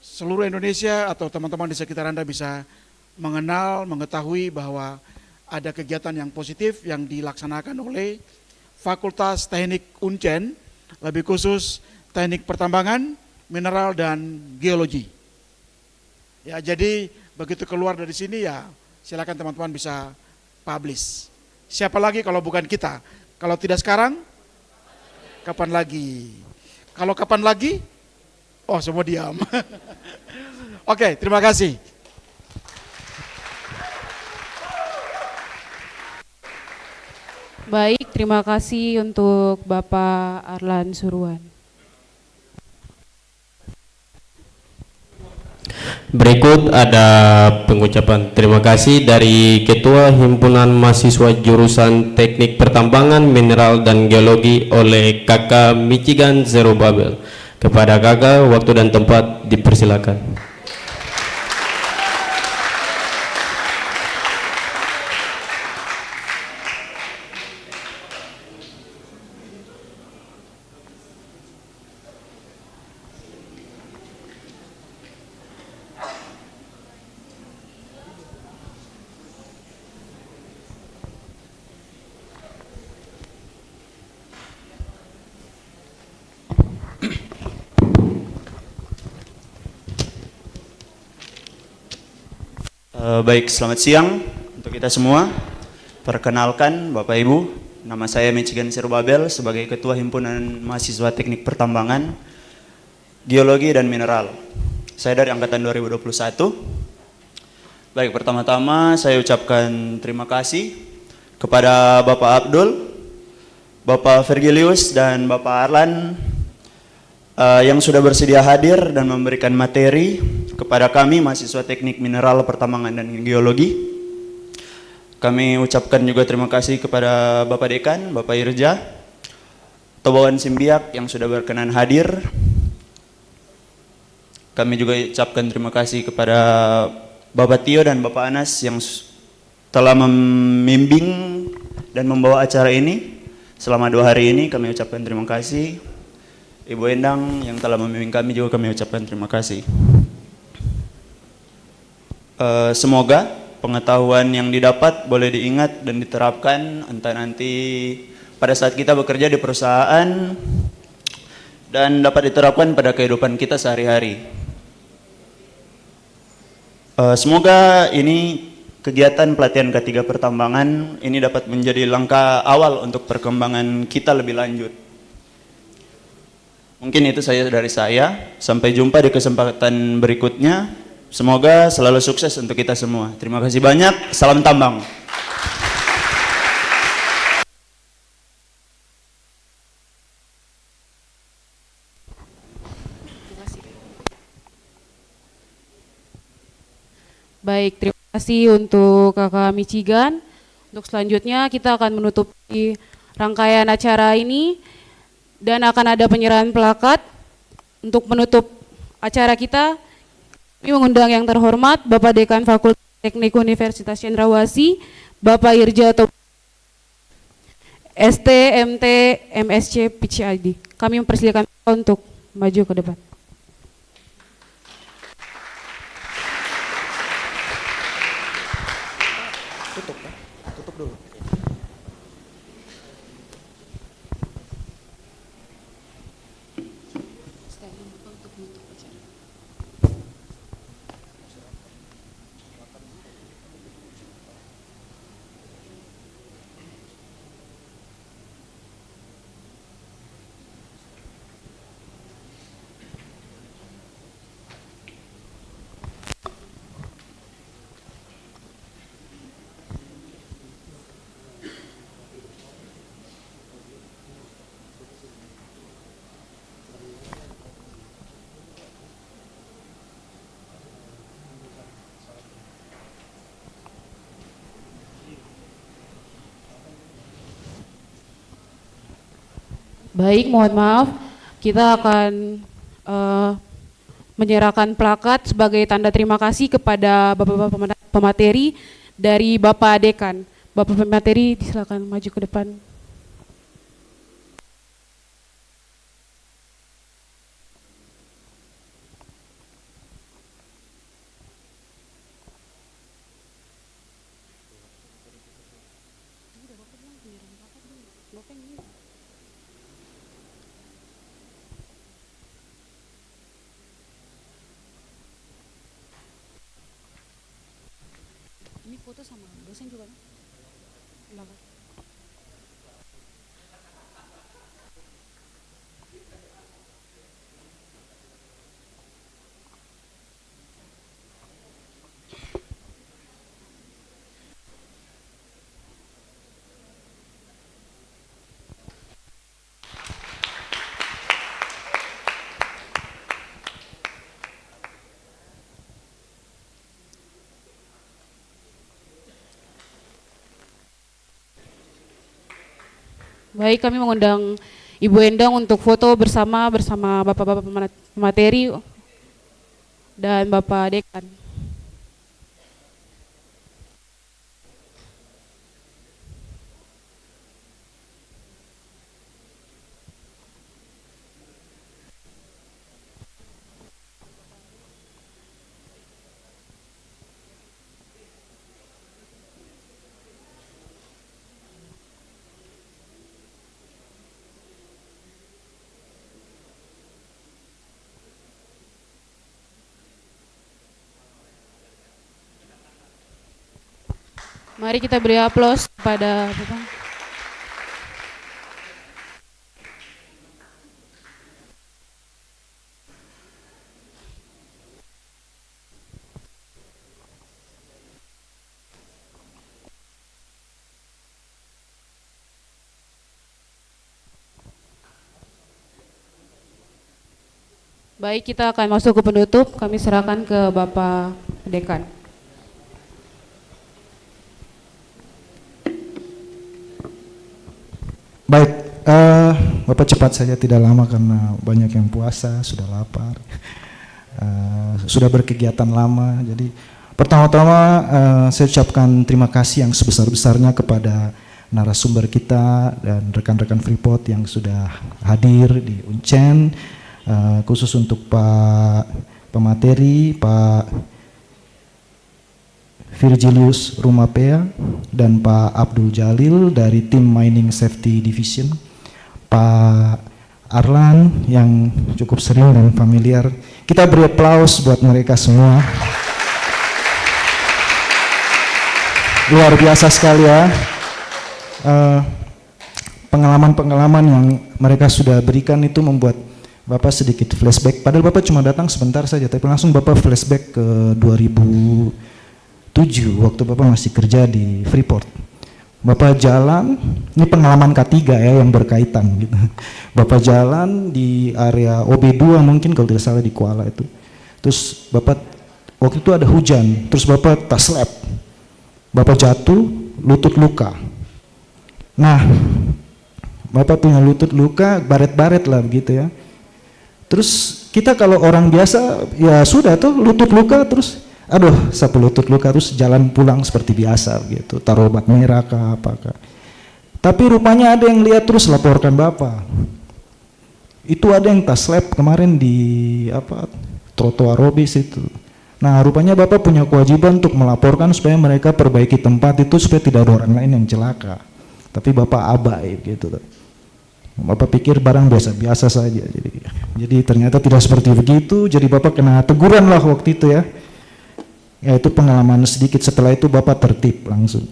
Speaker 19: seluruh Indonesia atau teman-teman di sekitar Anda bisa mengenal, mengetahui bahwa ada kegiatan yang positif yang dilaksanakan oleh Fakultas Teknik Uncen, lebih khusus Teknik Pertambangan, Mineral dan Geologi. Ya, jadi begitu keluar dari sini ya silakan teman-teman bisa publish. Siapa lagi kalau bukan kita? Kalau tidak sekarang, kapan lagi? Kalau kapan lagi? Oh, semua diam. Oke, terima kasih.
Speaker 2: Baik, terima kasih untuk Bapak Arlan Suruan.
Speaker 20: Berikut ada pengucapan terima kasih dari Ketua Himpunan Mahasiswa Jurusan Teknik Pertambangan, Mineral dan Geologi oleh Kakak Michigan Zerubabel. Kepada Kakak, waktu dan tempat dipersilakan.
Speaker 14: Baik, selamat siang untuk kita semua. Perkenalkan Bapak Ibu, nama saya Michigan Zerubabel sebagai Ketua Himpunan Mahasiswa Teknik Pertambangan, Geologi dan Mineral. Saya dari angkatan 2021. Baik, pertama-tama saya ucapkan terima kasih kepada Bapak Abdul, Bapak Vergilius dan Bapak Arlan yang sudah bersedia hadir dan memberikan materi kepada kami mahasiswa Teknik Mineral, Pertambangan dan Geologi. Kami ucapkan juga terima kasih kepada Bapak Dekan, Bapak Irja, Tobawan Simbiak yang sudah berkenan hadir. Kami juga ucapkan terima kasih kepada Bapak Tio dan Bapak Anas yang telah membimbing dan membawa acara ini selama 2 hari ini. Kami ucapkan terima kasih. Ibu Endang yang telah membimbing kami juga kami ucapkan terima kasih. Semoga pengetahuan yang didapat boleh diingat dan diterapkan entah nanti pada saat kita bekerja di perusahaan dan dapat diterapkan pada kehidupan kita sehari-hari. Semoga ini kegiatan pelatihan K3 Pertambangan ini dapat menjadi langkah awal untuk perkembangan kita lebih lanjut.
Speaker 21: Mungkin itu saja dari saya. Sampai jumpa di kesempatan berikutnya. Semoga selalu sukses untuk kita semua. Terima kasih banyak. Salam tambang.
Speaker 2: Baik, terima kasih untuk Kakak Michigan. Untuk selanjutnya kita akan menutupi rangkaian acara ini dan akan ada penyerahan plakat. Untuk menutup acara kita, kami mengundang yang terhormat Bapak Dekan Fakultas Teknik Universitas Cendrawasih, Bapak Irja ST, MT, MSc, PhD. Kami mempersilakan untuk maju ke depan.
Speaker 18: Tutup dulu.
Speaker 2: Baik, mohon maaf, kita akan menyerahkan plakat sebagai tanda terima kasih kepada Bapak-Bapak pemateri dari Bapak Dekan. Bapak pemateri, silakan maju ke depan. Ini foto sama dosen juga kan? Belakang. Baik, kami mengundang Ibu Endang untuk foto bersama Bapak-Bapak pemateri dan Bapak Dekan. Mari kita beri aplaus kepada Bapak. Baik, kita akan masuk ke penutup. Kami serahkan ke Bapak Dekan.
Speaker 16: Baik, Bapak cepat saja, tidak lama karena banyak yang puasa, sudah lapar, sudah berkegiatan lama. Jadi pertama-tama saya ucapkan terima kasih yang sebesar-besarnya kepada narasumber kita dan rekan-rekan Freeport yang sudah hadir di Uncen, khusus untuk Pak pemateri, Pak Virgilius Rumapea dan Pak Abdul Jalil dari tim Mining Safety Division, Pak Arlan yang cukup sering dan familiar. Kita beri aplaus buat mereka semua. Luar biasa sekali ya. Pengalaman-pengalaman yang mereka sudah berikan itu membuat Bapak sedikit flashback, padahal Bapak cuma datang sebentar saja, tapi langsung Bapak flashback ke 2007 waktu Bapak masih kerja di Freeport. Bapak jalan, ini pengalaman K3 ya yang berkaitan gitu. Bapak jalan di area OB2 mungkin kalau tidak salah di Kuala itu. Terus Bapak waktu itu ada hujan, terus Bapak terslap. Bapak jatuh, lutut luka. Nah, Bapak punya lutut luka, baret-baret lah begitu ya. Terus kita kalau orang biasa ya sudah tuh lutut luka terus aduh sapu lutut luka terus jalan pulang seperti biasa gitu, taruh obat merah kah apakah. Tapi rupanya ada yang lihat terus laporkan Bapak. Itu ada yang taslap kemarin di trotoar Robis itu. Nah rupanya Bapak punya kewajiban untuk melaporkan supaya mereka perbaiki tempat itu supaya tidak ada orang lain yang celaka. Tapi Bapak abai gitu. Bapak pikir barang biasa-biasa saja. Jadi ternyata tidak seperti begitu. Jadi Bapak kena teguran lah waktu itu ya. Ya itu pengalaman sedikit, setelah itu Bapak tertib langsung.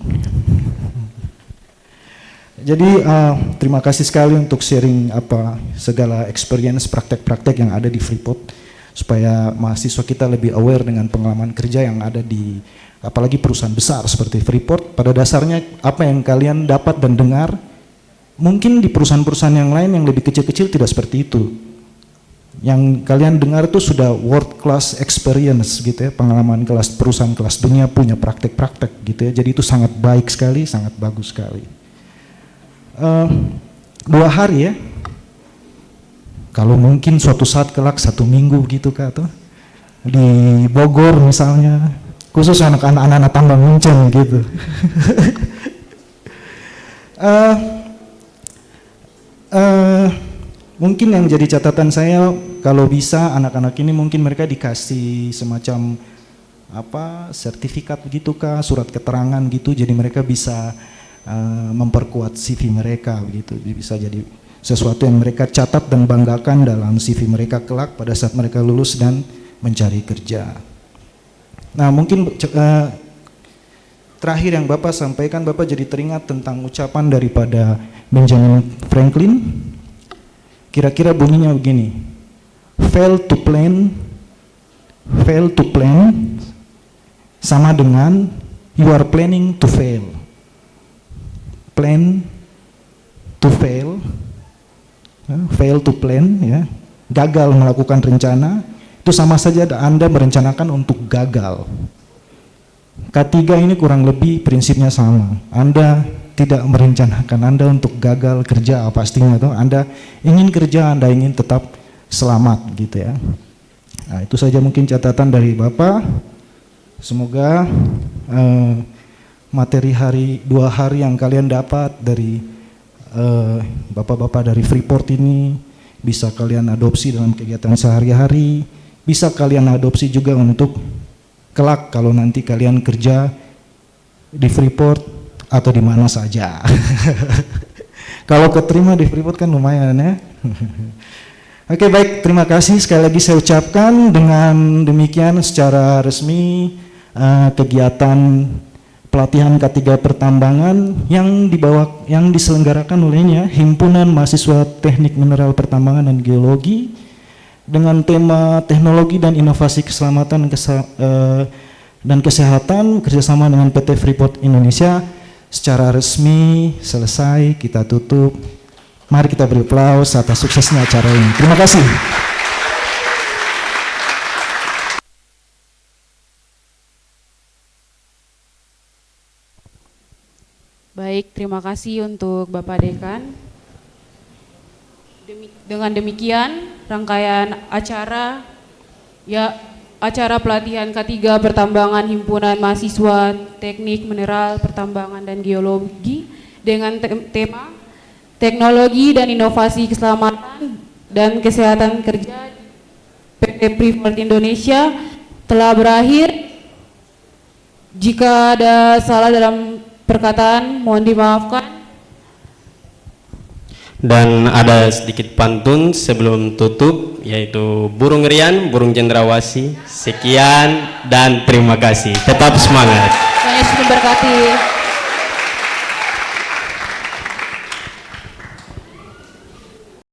Speaker 16: Jadi terima kasih sekali untuk sharing segala experience praktek-praktek yang ada di Freeport supaya mahasiswa kita lebih aware dengan pengalaman kerja yang ada di apalagi perusahaan besar seperti Freeport. Pada dasarnya apa yang kalian dapat dan dengar mungkin di perusahaan-perusahaan yang lain yang lebih kecil-kecil tidak seperti itu. Yang kalian dengar itu sudah world class experience gitu ya, pengalaman kelas perusahaan kelas dunia punya praktek-praktek gitu ya. Jadi itu sangat baik sekali, sangat bagus sekali. 2 hari ya. Kalau mungkin suatu saat kelak 1 minggu gitu Kak tuh di Bogor misalnya, khusus anak-anak tambang Muncen gitu. Mungkin yang jadi catatan saya kalau bisa anak-anak ini mungkin mereka dikasih semacam sertifikat begitu Kak, surat keterangan gitu, jadi mereka bisa memperkuat CV mereka begitu, bisa jadi sesuatu yang mereka catat dan banggakan dalam CV mereka kelak pada saat mereka lulus dan mencari kerja. Nah mungkin terakhir yang Bapak sampaikan, Bapak jadi teringat tentang ucapan daripada Benjamin Franklin. Kira-kira bunyinya begini, fail to plan sama dengan you are planning to fail. Plan to fail, fail to plan ya, gagal melakukan rencana, itu sama saja Anda merencanakan untuk gagal. K3 ini kurang lebih prinsipnya sama, Anda tidak merencanakan Anda untuk gagal kerja pastinya tuh, Anda ingin kerja, Anda ingin tetap selamat gitu ya. Nah, itu saja mungkin catatan dari Bapak. Semoga materi 2 hari yang kalian dapat dari Bapak-bapak dari Freeport ini bisa kalian adopsi dalam kegiatan sehari-hari, bisa kalian adopsi juga untuk kelak kalau nanti kalian kerja di Freeport atau di mana saja. Kalau keterima di Freeport kan lumayan ya. Oke baik, terima kasih sekali lagi saya ucapkan. Dengan demikian secara resmi kegiatan pelatihan K3 pertambangan yang diselenggarakan olehnya Himpunan Mahasiswa Teknik Mineral Pertambangan dan Geologi dengan tema teknologi dan inovasi keselamatan dan kesehatan kerjasama dengan PT Freeport Indonesia secara resmi selesai, kita tutup. Mari kita beri aplaus atas suksesnya acara ini. Terima kasih.
Speaker 2: Baik, terima kasih untuk Bapak Dekan. Dengan demikian rangkaian acara pelatihan K3 Pertambangan Himpunan Mahasiswa Teknik Mineral Pertambangan dan Geologi dengan tema Teknologi dan Inovasi Keselamatan dan Kesehatan Kerja PT Freeport Indonesia telah berakhir. Jika ada salah dalam perkataan mohon dimaafkan.
Speaker 20: Dan ada sedikit pantun sebelum tutup, yaitu burung rian, burung cendrawasih. Sekian dan terima kasih. Tetap semangat.
Speaker 2: Tuhan Yesus memberkati.